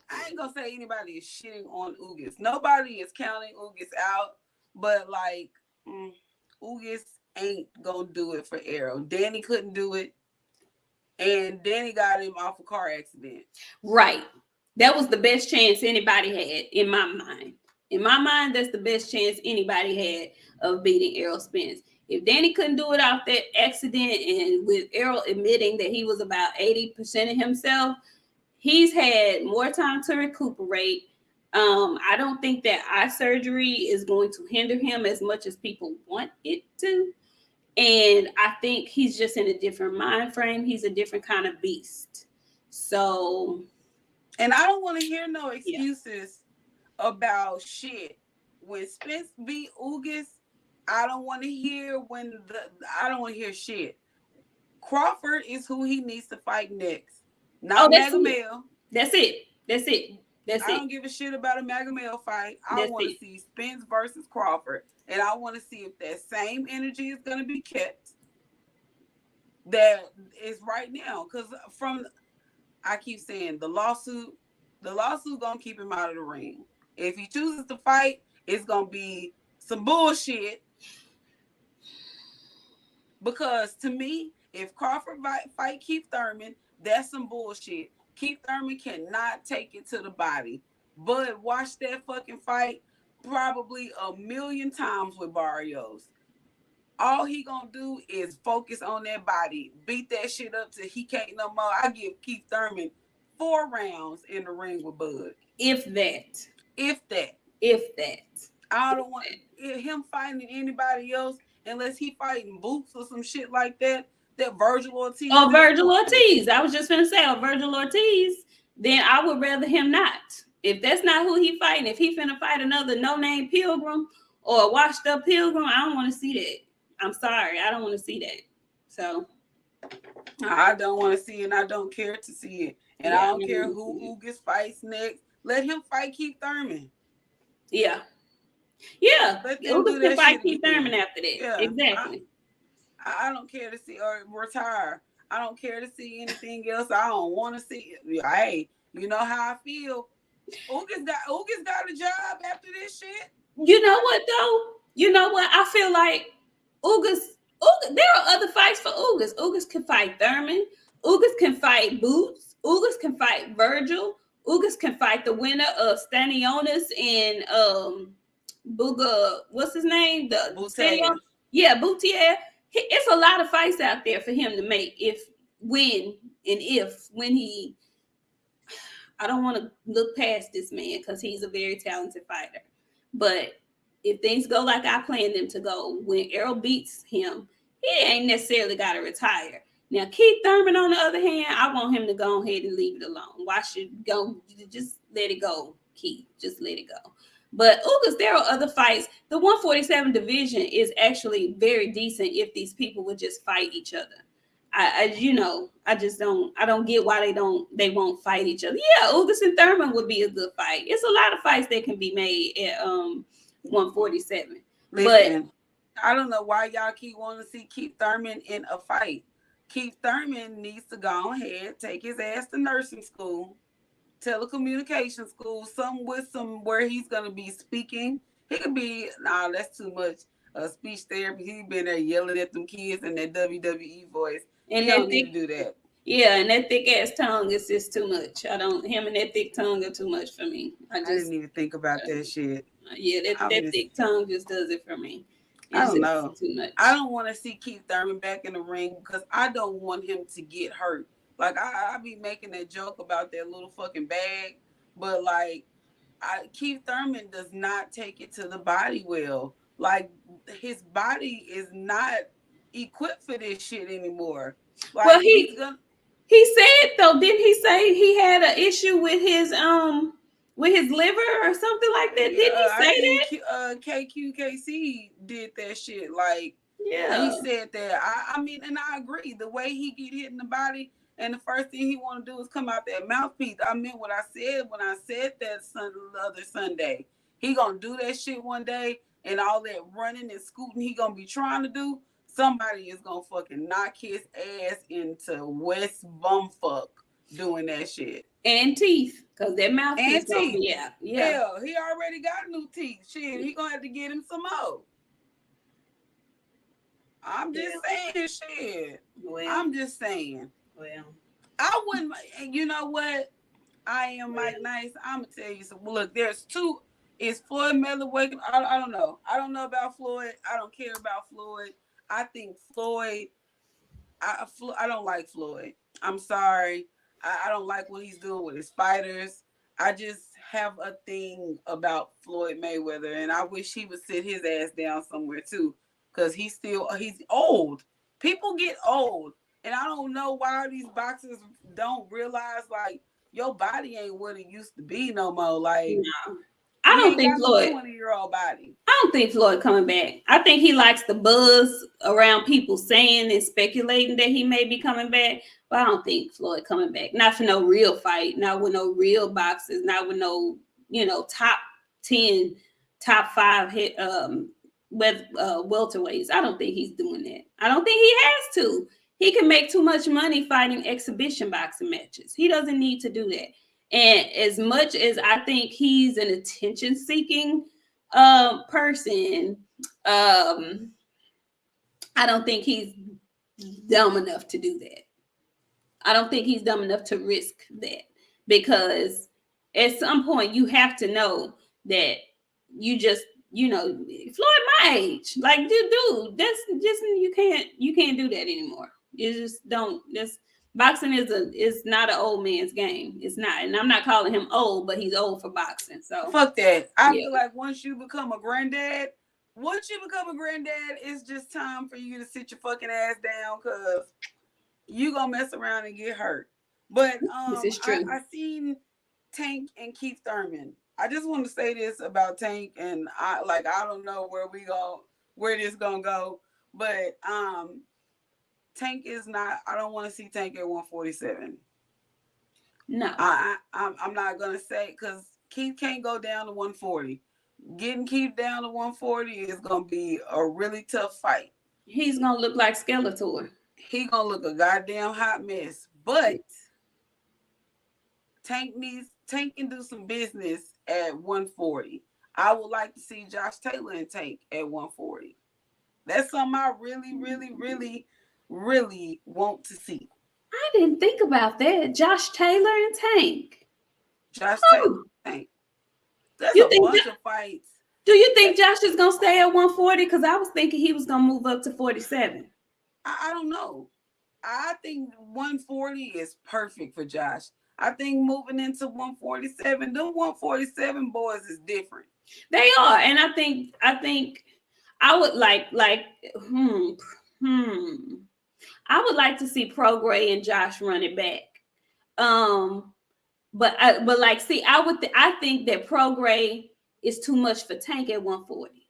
I ain't gonna say anybody is shitting on Ugas. Nobody is counting Ugas out, but like, Ugas ain't gonna do it for Errol. Danny couldn't do it. And Danny got him off a car accident. Right. That was the best chance anybody had in my mind. In my mind, that's the best chance anybody had of beating Errol Spence. If Danny couldn't do it off that accident, and with Errol admitting that he was about 80% of himself, he's had more time to recuperate. I don't think that eye surgery is going to hinder him as much as people want it to. And I think he's just in a different mind frame. He's a different kind of beast. So, and I don't want to hear no excuses about shit. When Spence beat Ugas, I don't want to hear I don't want to hear shit. Crawford is who he needs to fight next. Not Magomed. That's it. I don't give a shit about a Magomed fight. I want to see Spence versus Crawford. And I want to see if that same energy is going to be kept that is right now. Because I keep saying the lawsuit going to keep him out of the ring. If he chooses to fight, it's going to be some bullshit. Because to me, if Crawford fight Keith Thurman, that's some bullshit. Keith Thurman cannot take it to the body. But watch that fucking fight probably 1,000,000 times with Barrios. All he gonna do is focus on that body, beat that shit up till he can't no more. I give Keith Thurman 4 rounds in the ring with Bud. If that. I don't want him fighting anybody else unless he fighting Boots or some shit like that. That Virgil Ortiz. Oh, Virgil Ortiz. I was just gonna say, Virgil Ortiz. Then I would rather him not. If that's not who he fighting, if he finna fight another no-name Pilgrim or a washed-up Pilgrim, I don't want to see that. I'm sorry, I don't want to see that. So I don't want to see it, and I don't care to see it. And I don't care who Ugas fights next. Let him fight Keith Thurman. Yeah. Let them do that fight Keith Thurman after that. Yeah, exactly. I don't care to see or retire. I don't care to see anything else. I don't want to see it. Hey, you know how I feel. Ugas got a job after this shit. You know what though? You know what? I feel like Ugas. There are other fights for Ugas. Ugas can fight Thurman. Ugas can fight Boots. Ugas can fight Virgil. Ugas can fight the winner of Stanionis and Buga. What's his name? Boutia. Yeah, Boutia. It's a lot of fights out there for him to make. When he. I don't want to look past this man because he's a very talented fighter. But if things go like I planned them to go, when Errol beats him, he ain't necessarily got to retire. Now, Keith Thurman, on the other hand, I want him to go ahead and leave it alone. Why should go? Just let it go, Keith. Just let it go. But Ugas, there are other fights. The 147 division is actually very decent if these people would just fight each other. I don't get why they won't fight each other. Yeah, Ugas and Thurman would be a good fight. It's a lot of fights that can be made at 147. Listen, but I don't know why y'all keep wanting to see Keith Thurman in a fight. Keith Thurman needs to go ahead, take his ass to nursing school, telecommunication school, where he's gonna be speaking. He could be that's too much speech therapy. He been there yelling at them kids in that WWE voice. And he don't need to do that. Yeah, and that thick ass tongue is just too much. Him and that thick tongue are too much for me. I didn't even think about that shit. Yeah, that thick tongue just does it for me. I don't know. Too much. I don't want to see Keith Thurman back in the ring because I don't want him to get hurt. Like I be making that joke about that little fucking bag, but like Keith Thurman does not take it to the body well. Like his body is not equipped for this shit anymore. Like, well, he said though, didn't he say he had an issue with his liver or something like that? Didn't he say that? KQKC did that shit. Like, yeah, he said that. I mean, and I agree. The way he get hit in the body, and the first thing he want to do is come out that mouthpiece. I meant what I said when I said that the other Sunday. He gonna do that shit one day, and all that running and scooting he gonna be trying to do. Somebody is gonna fucking knock his ass into West Bumfuck doing that shit. And teeth, because that mouth is teeth. Yeah. Hell, he already got new teeth. Shit, he gonna have to get him some more. I'm just saying shit. Well, I'm just saying. Well, I wouldn't. You know what? I am Mike Nice. I'm gonna tell you something. Look, there's two. Is Floyd Mayweather waking? I don't know. I don't know about Floyd. I don't care about Floyd. I think Floyd. I don't like Floyd. I'm sorry. I don't like what he's doing with his fighters. I just have a thing about Floyd Mayweather, and I wish he would sit his ass down somewhere too, because he's old. People get old, and I don't know why these boxers don't realize like your body ain't what it used to be no more. Like, no. I don't think Floyd. 20-year-old body. I don't think Floyd coming back. I think he likes the buzz around people saying and speculating that he may be coming back. But I don't think Floyd coming back. Not for no real fight. Not with no real boxers. Not with no, top 10, top 5 hit welterweights. I don't think he's doing that. I don't think he has to. He can make too much money fighting exhibition boxing matches. He doesn't need to do that. And as much as I think he's an attention-seeking person, I don't think he's dumb enough to do that. I don't think he's dumb enough to risk that, because at some point you have to know that you just, Floyd my age, like, dude, that's just you can't do that anymore. You just don't. Boxing is not an old man's game. It's not. And I'm not calling him old, but he's old for boxing. So fuck that. I feel like once you become a granddad, it's just time for you to sit your fucking ass down, because you gonna mess around and get hurt. But this is true. I seen Tank and Keith Thurman. I just want to say this about Tank, and I don't know where this gonna go, but Tank is not. I don't want to see Tank at 147. No, I'm not gonna say, because Keith can't go down to 140. Getting Keith down to 140 is gonna be a really tough fight. He's gonna look like Skeletor. He gonna look a goddamn hot mess. But Tank can do some business at 140. I would like to see Josh Taylor and Tank at 140. That's something I really, really, really, really want to see. I didn't think about that. Josh Taylor and Tank. Taylor and Tank. That's a bunch of fights. Do you think Josh is gonna stay at 140? Because I was thinking he was gonna move up to 47. I don't know. I think 140 is perfect for Josh. I think moving into 147, them 147 boys is different. They are, and I think I would like I would like to see Pro Gray and Josh run it back. I think that Pro Gray is too much for Tank at 140.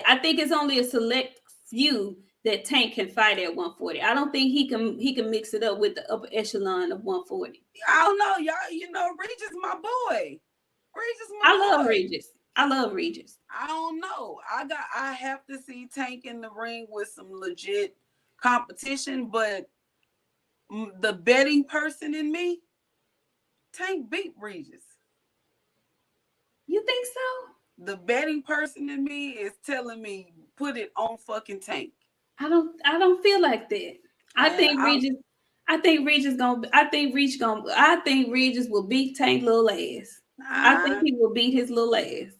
I think it's only a select few that Tank can fight at 140. I don't think he can mix it up with the upper echelon of 140. I don't know, y'all. Regis my boy. I love Regis. I don't know. I have to see Tank in the ring with some legit competition, but the betting person in me, Tank beat Regis. You think so? The betting person in me is telling me put it on fucking Tank. I don't feel like that. I think Regis will beat Tank little ass. I think he will beat his little ass.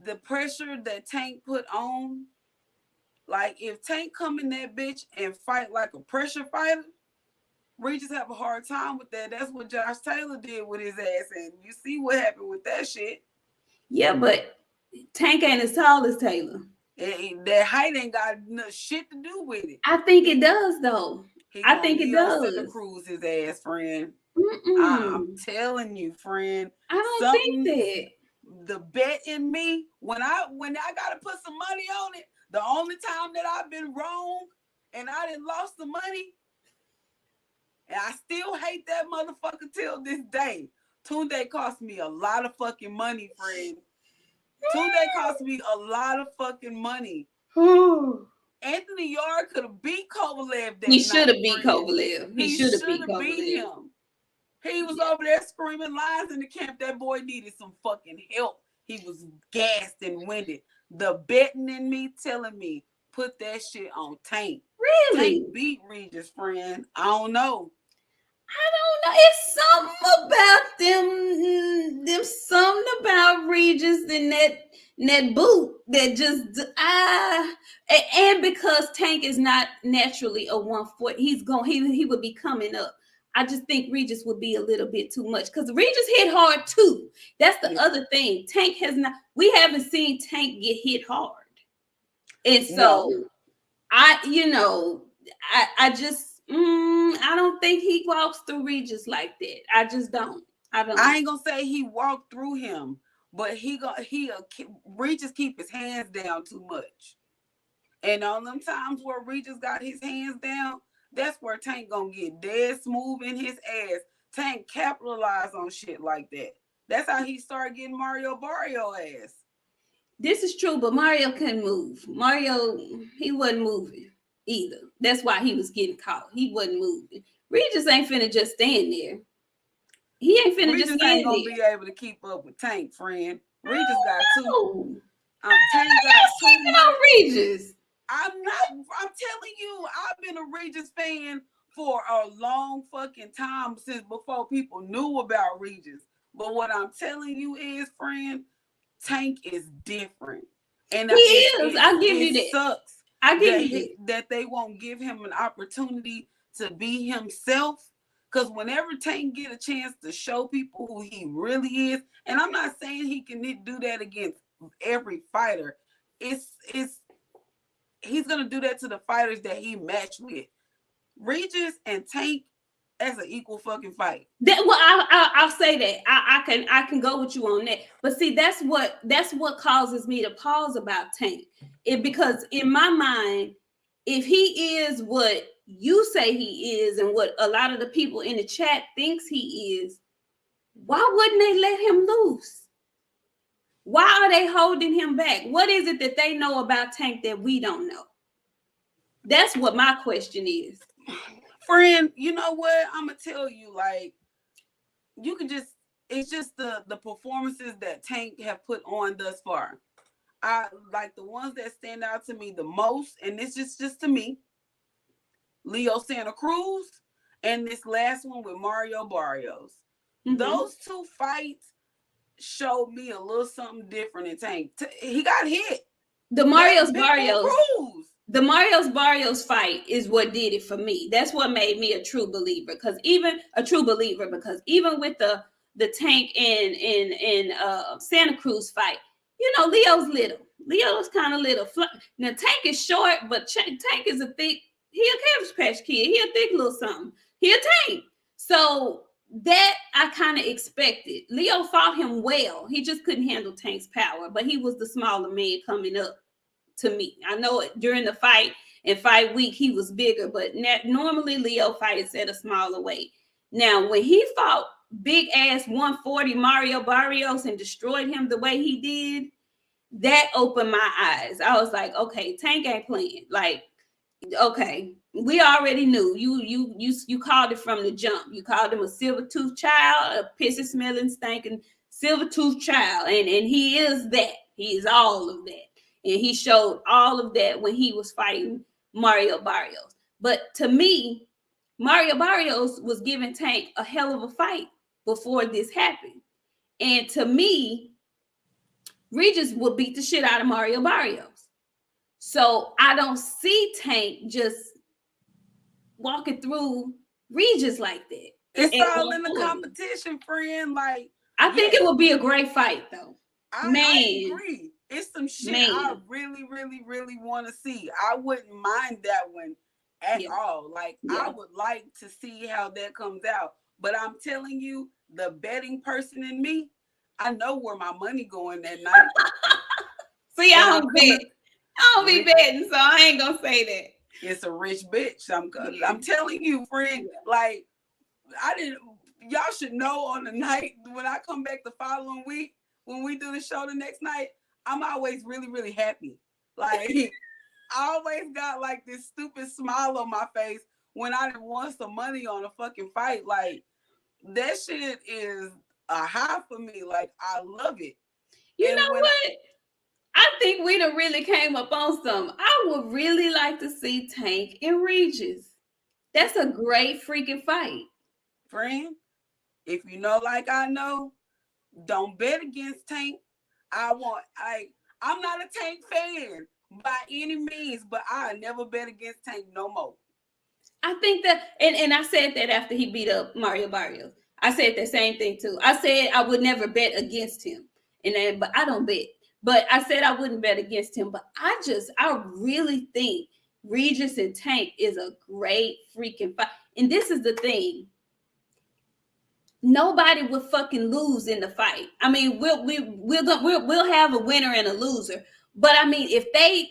The pressure that Tank put on, like if Tank come in that bitch and fight like a pressure fighter, Regis have a hard time with that. That's what Josh Taylor did with his ass, and you see what happened with that shit. Yeah, but Tank ain't as tall as Taylor. That height ain't got shit to do with it. I think it does, though. I think it does. Cruise his ass, friend. Mm-mm. I'm telling you, friend. I don't think that. The bet in me, when I gotta put some money on it, the only time that I've been wrong and I done lost the money, and I still hate that motherfucker till this day. Tunde cost me a lot of fucking money, friend. Tunde cost me a lot of fucking money. Anthony Yard could have beat Kovalev that night. He should have beat Kovalev. He should have beat him. He was over there screaming lines in the camp. That boy needed some fucking help. He was gassed and winded. The betting in me telling me, put that shit on Tank. Really? Tank beat Regis, friend. I don't know. I don't know. It's something about them something about Regis and that boot that just and because Tank is not naturally a 140, he would be coming up. I just think Regis would be a little bit too much because Regis hit hard too. That's the other thing. Tank has not. We haven't seen Tank get hit hard, and so I just. I don't think he walks through Regis like that. I just don't. I ain't gonna say he walked through him, but Regis keep his hands down too much. And on them times where Regis got his hands down, that's where Tank gonna get dead smooth in his ass. Tank capitalize on shit like that. That's how he started getting Mario Barrio ass. This is true, but Mario couldn't move. Mario, he wasn't moving either. That's why he was getting caught. He wasn't moving. Regis ain't finna just stand there. He ain't finna Regis just stand ain't gonna there. be able to keep up with Tank, friend. Regis got two. Tank got two on Regis. I'm telling you, I've been a Regis fan for a long fucking time since before people knew about Regis. But what I'm telling you is, friend, Tank is different. And he is. I'll give you that. Sucks. I give you that they won't give him an opportunity to be himself. Because whenever Tank get a chance to show people who he really is, and I'm not saying he can do that against every fighter, he's gonna do that to the fighters that he matched with. Regis and Tank, that's an equal fucking fight. I'll say that. I can go with you on that. But see, that's what causes me to pause about Tank. Because in my mind, if he is what you say he is and what a lot of the people in the chat thinks he is, why wouldn't they let him loose? Why are they holding him back? What is it that they know about Tank that we don't know? That's what my question is. Friend, you know what? I'm going to tell you, like, you can just, it's just the performances that Tank have put on thus far. I like the ones that stand out to me the most, and it's just to me, Leo Santa Cruz and this last one with Mario Barrios. Mm-hmm. Those two fights showed me a little something different in Tank. He got hit. The Mario's Barrios fight is what did it for me. That's what made me a true believer. Because even with the Tank and Santa Cruz fight, you know, Leo's little. Leo's kind of little. Now Tank is short, but Tank is a thick. He a Cabbage Patch Kid. He a thick little something. He a Tank. So that I kind of expected. Leo fought him well. He just couldn't handle Tank's power, but he was the smaller man coming up to me. I know it during the fight and fight week he was bigger, but normally Leo fights at a smaller weight. Now, when he fought big ass 140 Mario Barrios and destroyed him the way he did, that opened my eyes. I was like, okay, Tank ain't playing. Like, okay, we already knew. You called it from the jump. You called him a silver-toothed child, a pissy smelling, stinking silver-toothed child, and he is that. He is all of that, and he showed all of that when he was fighting Mario Barrios. But to me, Mario Barrios was giving Tank a hell of a fight before this happened, and to me, Regis would beat the shit out of Mario Barrios. So I don't see Tank just walking through Regis like that. It's all in the competition, friend. Like, I think it would be a great fight, though. I agree. It's some shit I really, really, really want to see. I wouldn't mind that one at all. Like, I would like to see how that comes out. But I'm telling you, the betting person in me, I know where my money going that night. See, I don't bet. I don't be betting, so I ain't gonna say that. It's a rich bitch. I'm telling you, friend. Like, y'all should know on the night when I come back the following week, when we do the show the next night, I'm always really, really happy. Like, I always got like this stupid smile on my face when I won some money on a fucking fight. Like, that shit is a high for me. Like, I love it. You know what? I think we done really came up on some. I would really like to see Tank and Regis. That's a great freaking fight. friend, if you know like I know, don't bet against Tank. I'm not a Tank fan by any means, but I never bet against Tank no more. I think that, and I said that after he beat up Mario Barrios. I said the same thing too. I said I would never bet against him, but I don't bet. But I said I wouldn't bet against him. But I really think Regis and Tank is a great freaking fight. And this is the thing. Nobody will fucking lose in the fight. I mean, we'll have a winner and a loser. But I mean, if they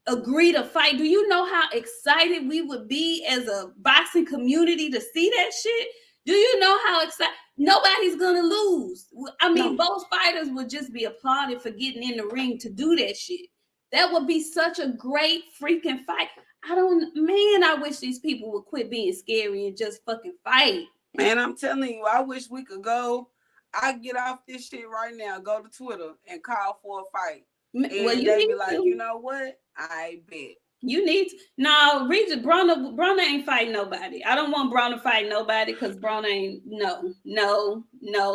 agree to fight, do you know how excited we would be as a boxing community to see that shit? Do you know how excited? Nobody's gonna lose. I mean, both fighters would just be applauded for getting in the ring to do that shit. That would be such a great freaking fight. I wish these people would quit being scary and just fucking fight. Man, I'm telling you, I wish we could go. I get off this shit right now, go to Twitter and call for a fight. And they be like, you know what? I bet. You need to. No, Regis, Brona ain't fighting nobody. I don't want Brona fighting nobody because Brona ain't, no,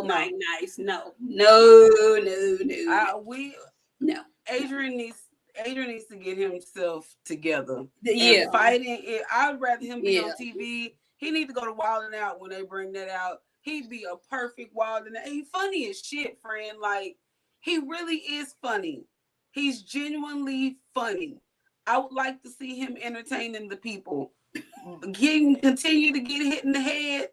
Mike Nice. No. Adrian needs to get himself together. Yeah. And fighting, I'd rather him be on TV. He need to go to Wild 'N Out when they bring that out. He'd be a perfect Wild 'N Out. He's funny as shit, friend. Like, he really is funny. He's genuinely funny. I would like to see him entertaining the people. Continue to get hit in the head.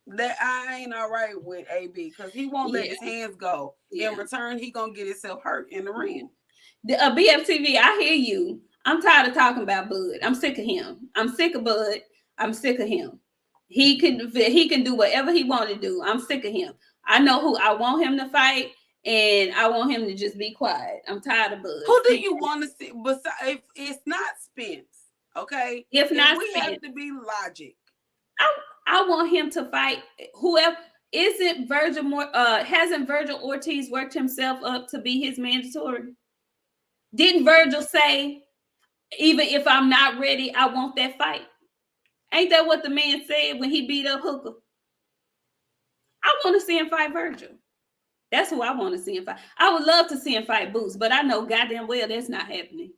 That I ain't all right with AB because he won't let his hands go. In return, he gonna get himself hurt in the ring. BFTV, I hear you. I'm tired of talking about Bud. I'm sick of him. I'm sick of Bud. I'm sick of him. He can do whatever he want to do. I'm sick of him. I know who I want him to fight, and I want him to just be quiet. I'm tired of Bud. Who do you want to see? Besides, if it's not Spence, okay? If not, we have to be logic. I want him to fight whoever. Isn't Virgil hasn't Virgil Ortiz worked himself up to be his mandatory? Didn't Virgil say, even if I'm not ready, I want that fight? Ain't that what the man said when he beat up Hooker? I want to see him fight Virgil. That's who I want to see him fight. I would love to see him fight Boots, but I know goddamn well that's not happening.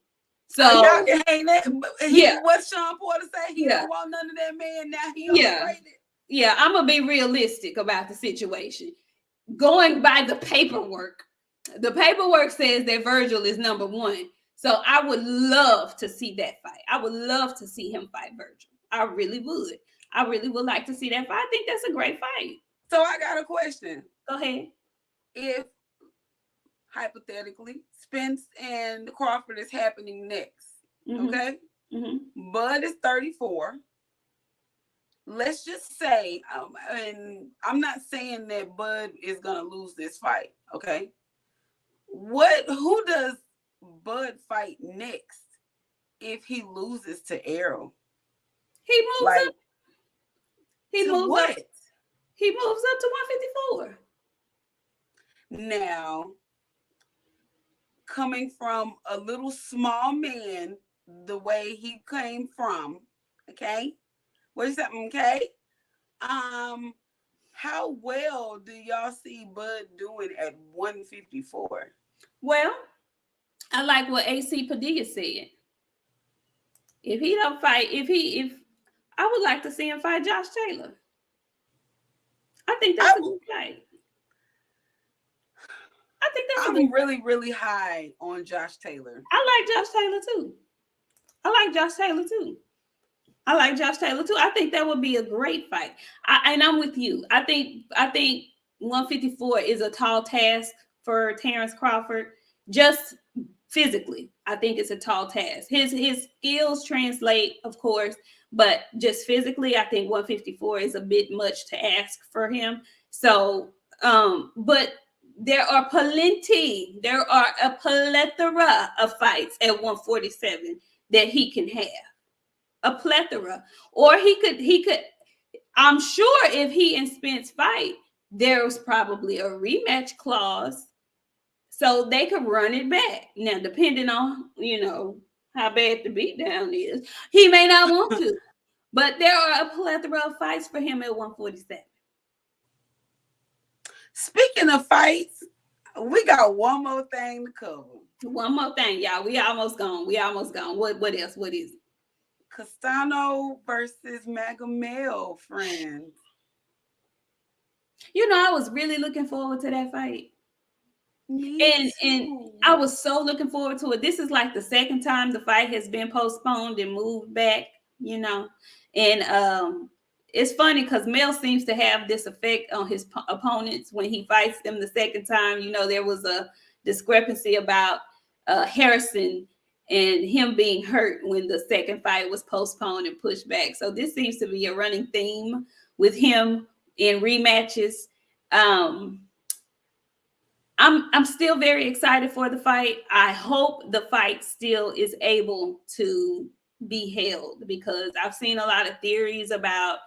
So y'all can hang that. What Sean Porter said, he don't want none of that man. Now he overrated. Yeah, I'm gonna be realistic about the situation. Going by the paperwork says that Virgil is number one. So I would love to see that fight. I would love to see him fight Virgil. I really would. I really would like to see that fight. I think that's a great fight. So I got a question. Go ahead. If, hypothetically, Spence and Crawford is happening next, okay? Mm-hmm. Bud is 34. Let's just say, and I'm not saying that Bud is going to lose this fight, okay? Who does Bud fight next if he loses to Errol? He moves up. He moves up. He moves up to 154. Now, coming from a little small man, the way he came from, okay? What is that, okay? How well do y'all see Bud doing at 154? Well, I like what AC Padilla said. If he don't fight, if I would like to see him fight Josh Taylor. I think that's a good fight. I think that's I'm really, really high on Josh Taylor. I like Josh Taylor too. I think that would be a great fight. And I'm with you. I think 154 is a tall task for Terence Crawford. Just physically, I think it's a tall task. His skills translate, of course, but just physically, I think 154 is a bit much to ask for him. So, but there are a plethora of fights at 147 that he can have. A plethora. Or he could, I'm sure if he and Spence fight, there's probably a rematch clause so they could run it back. Now, depending on, how bad the beatdown is, he may not want to. But there are a plethora of fights for him at 147. Speaking of fights, we got one more thing to cover. One more thing, y'all. We almost gone. What else? What is it? Castano versus Magomel, friends. You know, I was really looking forward to that fight. Me And too. I was so looking forward to it. This is like the second time the fight has been postponed and moved back, you know. And it's funny because Mel seems to have this effect on his opponents when he fights them the second time. You know, there was a discrepancy about Harrison and him being hurt when the second fight was postponed and pushed back. So this seems to be a running theme with him in rematches. I'm still very excited for the fight. I hope the fight still is able to be held, because I've seen a lot of theories about,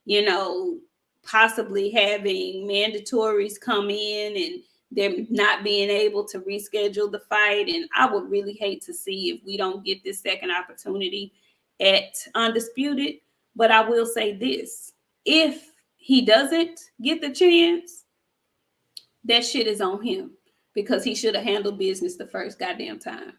you know, possibly having mandatories come in and them not being able to reschedule the fight. And I would really hate to see if we don't get this second opportunity at Undisputed. But I will say this: if he doesn't get the chance, that shit is on him, because he should have handled business the first goddamn time.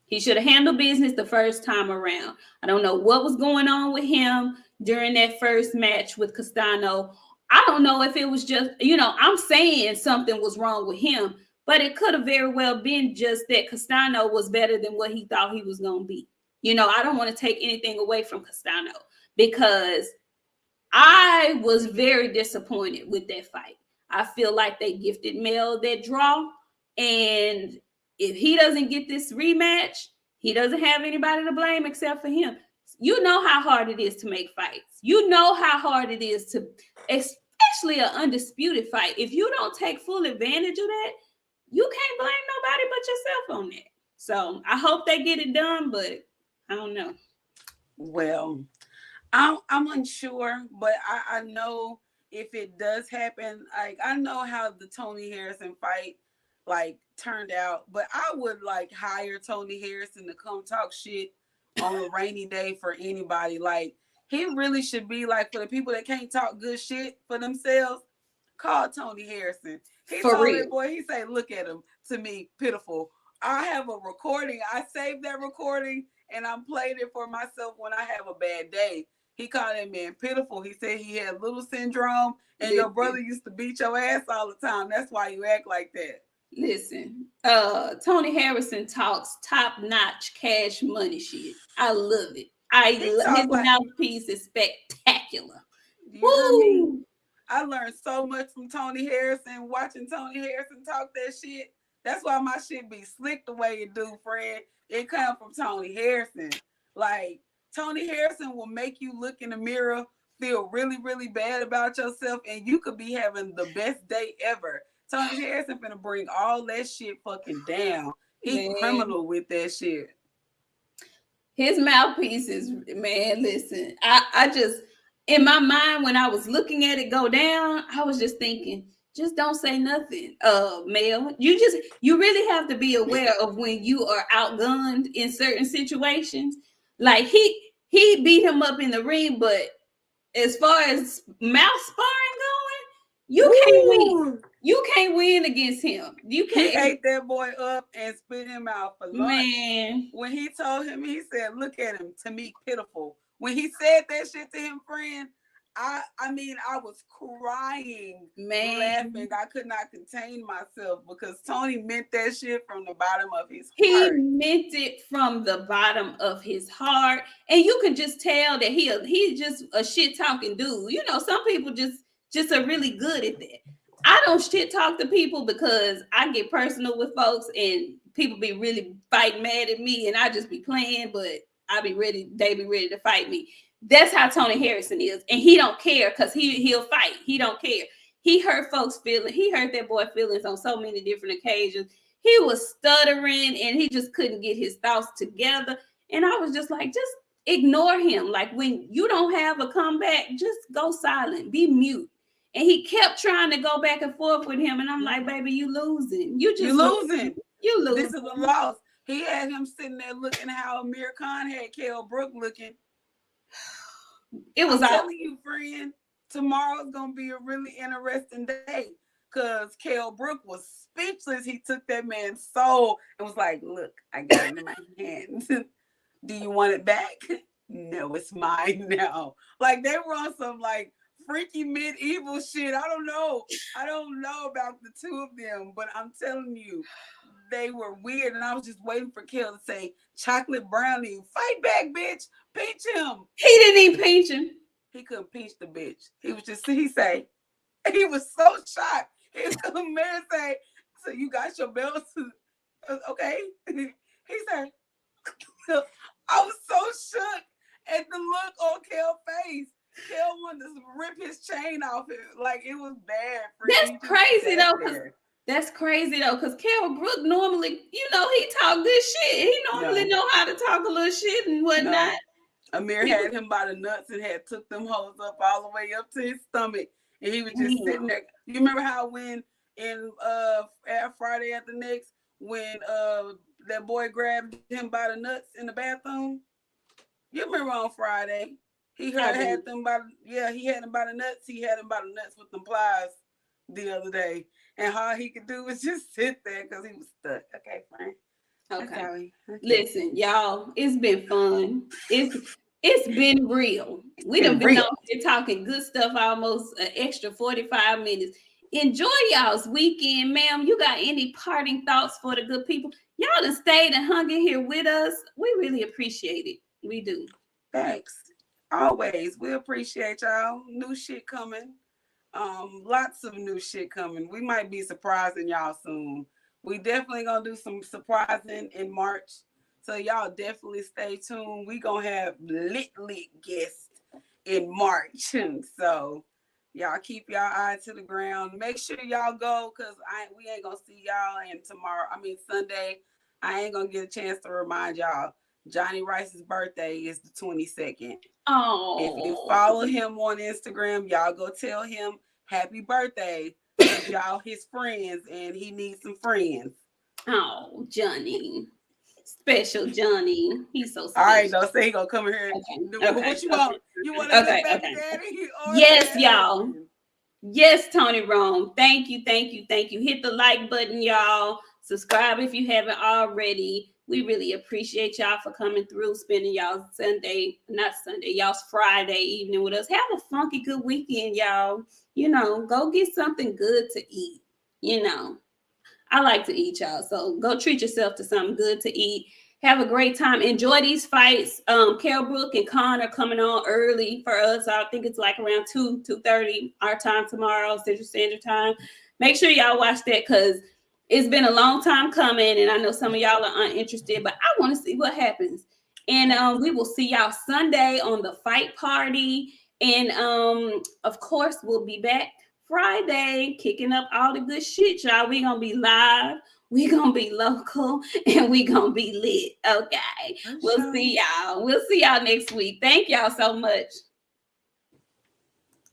He should have handled business the first time around. I don't know what was going on with him during that first match with Castano. I don't know if it was just, you know, I'm saying something was wrong with him, but it could have very well been just that Castano was better than what he thought he was going to be. You know, I don't want to take anything away from Castano, because I was very disappointed with that fight. I feel like they gifted Mel that draw. And if he doesn't get this rematch, he doesn't have anybody to blame except for him. You know how hard it is to make fights. You know how hard it is to, especially an undisputed fight. If you don't take full advantage of that, you can't blame nobody but yourself on that. So I hope they get it done, but I don't know. Well, I'm unsure, but I know if it does happen, like I know how the Tony Harrison fight like turned out, but I would like hire Tony Harrison to come talk shit on a rainy day for anybody. Like he really should be like, for the people that can't talk good shit for themselves, call Tony Harrison. He For told real. that boy, he said, look at him, to me, pitiful. I have a recording. I saved that recording and I'm playing it for myself when I have a bad day. He called that man pitiful. He said he had little syndrome and your brother used to beat your ass all the time. That's why you act like that. Listen, Tony Harrison talks top-notch cash money shit. I love it. His like, mouthpiece is spectacular. You hear me? I learned so much from Tony Harrison, watching Tony Harrison talk that shit. That's why my shit be slick the way it do, friend. It come from Tony Harrison. Like, Tony Harrison will make you look in the mirror, feel really, really bad about yourself, and you could be having the best day ever. Tony Harrison finna bring all that shit fucking down. He criminal with that shit. His mouthpiece is, man, listen. I just, in my mind, when I was looking at it go down, I was just thinking, just don't say nothing, Mel. You really have to be aware of when you are outgunned in certain situations. Like he beat him up in the ring, but as far as mouth sparring going, you can't win. You can't win against him. You can't. He ate that boy up and spit him out for lunch. Man. When he told him, he said, look at him, to me, pitiful. When he said that shit to him, friend, I mean, I was crying, laughing. I could not contain myself because Tony meant that shit from the bottom of his heart. He meant it from the bottom of his heart. And you can just tell that he's just a shit talking dude. You know, some people just are really good at that. I don't shit talk to people because I get personal with folks and people be really fighting mad at me and I just be playing, but they be ready to fight me. That's how Tony Harrison is. And he don't care because he'll fight. He don't care. He hurt folks' feelings. He hurt that boy feelings on so many different occasions. He was stuttering and he just couldn't get his thoughts together. And I was just like, just ignore him. Like when you don't have a comeback, just go silent, be mute. And he kept trying to go back and forth with him. And I'm like, baby, you losing. You losing. You losing. This is a loss. He had him sitting there looking how Amir Khan had Kell Brook looking. It was I'm telling you, friend, tomorrow's going to be a really interesting day. because Brook was speechless. He took that man's soul and was like, look, I got it in my hands. Do you want it back? No, it's mine now. Like, they were on some like freaky medieval shit. I don't know about the two of them, but I'm telling you, they were weird. And I was just waiting for Kel to say, chocolate brownie, fight back, bitch, pinch him. He didn't even pinch him. He couldn't pinch the bitch. He was just, he was so shocked. The man say, so you got your belts? Okay. He said, I was so shook at the look on Kel's face. Kel wanted to rip his chain off it. Like, it was bad for him. That's crazy though. That's crazy though, because Kell Brook normally, he talk good shit. He normally know how to talk a little shit and whatnot. No. Amir had him by the nuts and had took them hoes up all the way up to his stomach. And he was just sitting there. You remember how when in Friday at the Knicks, when that boy grabbed him by the nuts in the bathroom? You remember on Friday? He had them by he had him by the nuts. He had him by the nuts with them pliers the other day. And all he could do was just sit there because he was stuck. Okay, fine. Okay. Listen, y'all, it's been fun. It's been real. We done been out here talking good stuff almost an extra 45 minutes. Enjoy y'all's weekend, ma'am. You got any parting thoughts for the good people? Y'all done stayed and hung in here with us. We really appreciate it. We do. Thanks. Always. We appreciate y'all. New shit coming. Lots of new shit coming. We might be surprising y'all soon. We definitely gonna do some surprising in March. So y'all definitely stay tuned. We gonna have lit guests in March. So y'all keep y'all eye to the ground. Make sure y'all go, because we ain't gonna see y'all Sunday. I ain't gonna get a chance to remind y'all. Johnny Rice's birthday is the 22nd. Oh. If you follow him on Instagram, y'all go tell him happy birthday. Y'all his friends, and he needs some friends. Oh, Johnny. Special Johnny. He's so special. All right, don't say he gonna come here. Okay. What you want? You want to get back daddy? Yes, y'all. Yes, Tony Rome. Thank you. Hit the like button, y'all. Subscribe if you haven't already. We really appreciate y'all for coming through, spending y'all's y'all's Friday evening with us. Have a funky good weekend, y'all. Go get something good to eat. I like to eat, y'all. So go treat yourself to something good to eat. Have a great time. Enjoy these fights. Kell Brook and Khan are coming on early for us. I think it's like around 2:30 our time tomorrow, Central Standard Time. Make sure y'all watch that, because it's been a long time coming, and I know some of y'all are uninterested, but I want to see what happens. And we will see y'all Sunday on the fight party. And of course, we'll be back Friday, kicking up all the good shit, y'all. We gonna be live, we gonna be local, and we gonna be lit. Okay, we'll see y'all next week. Thank y'all so much.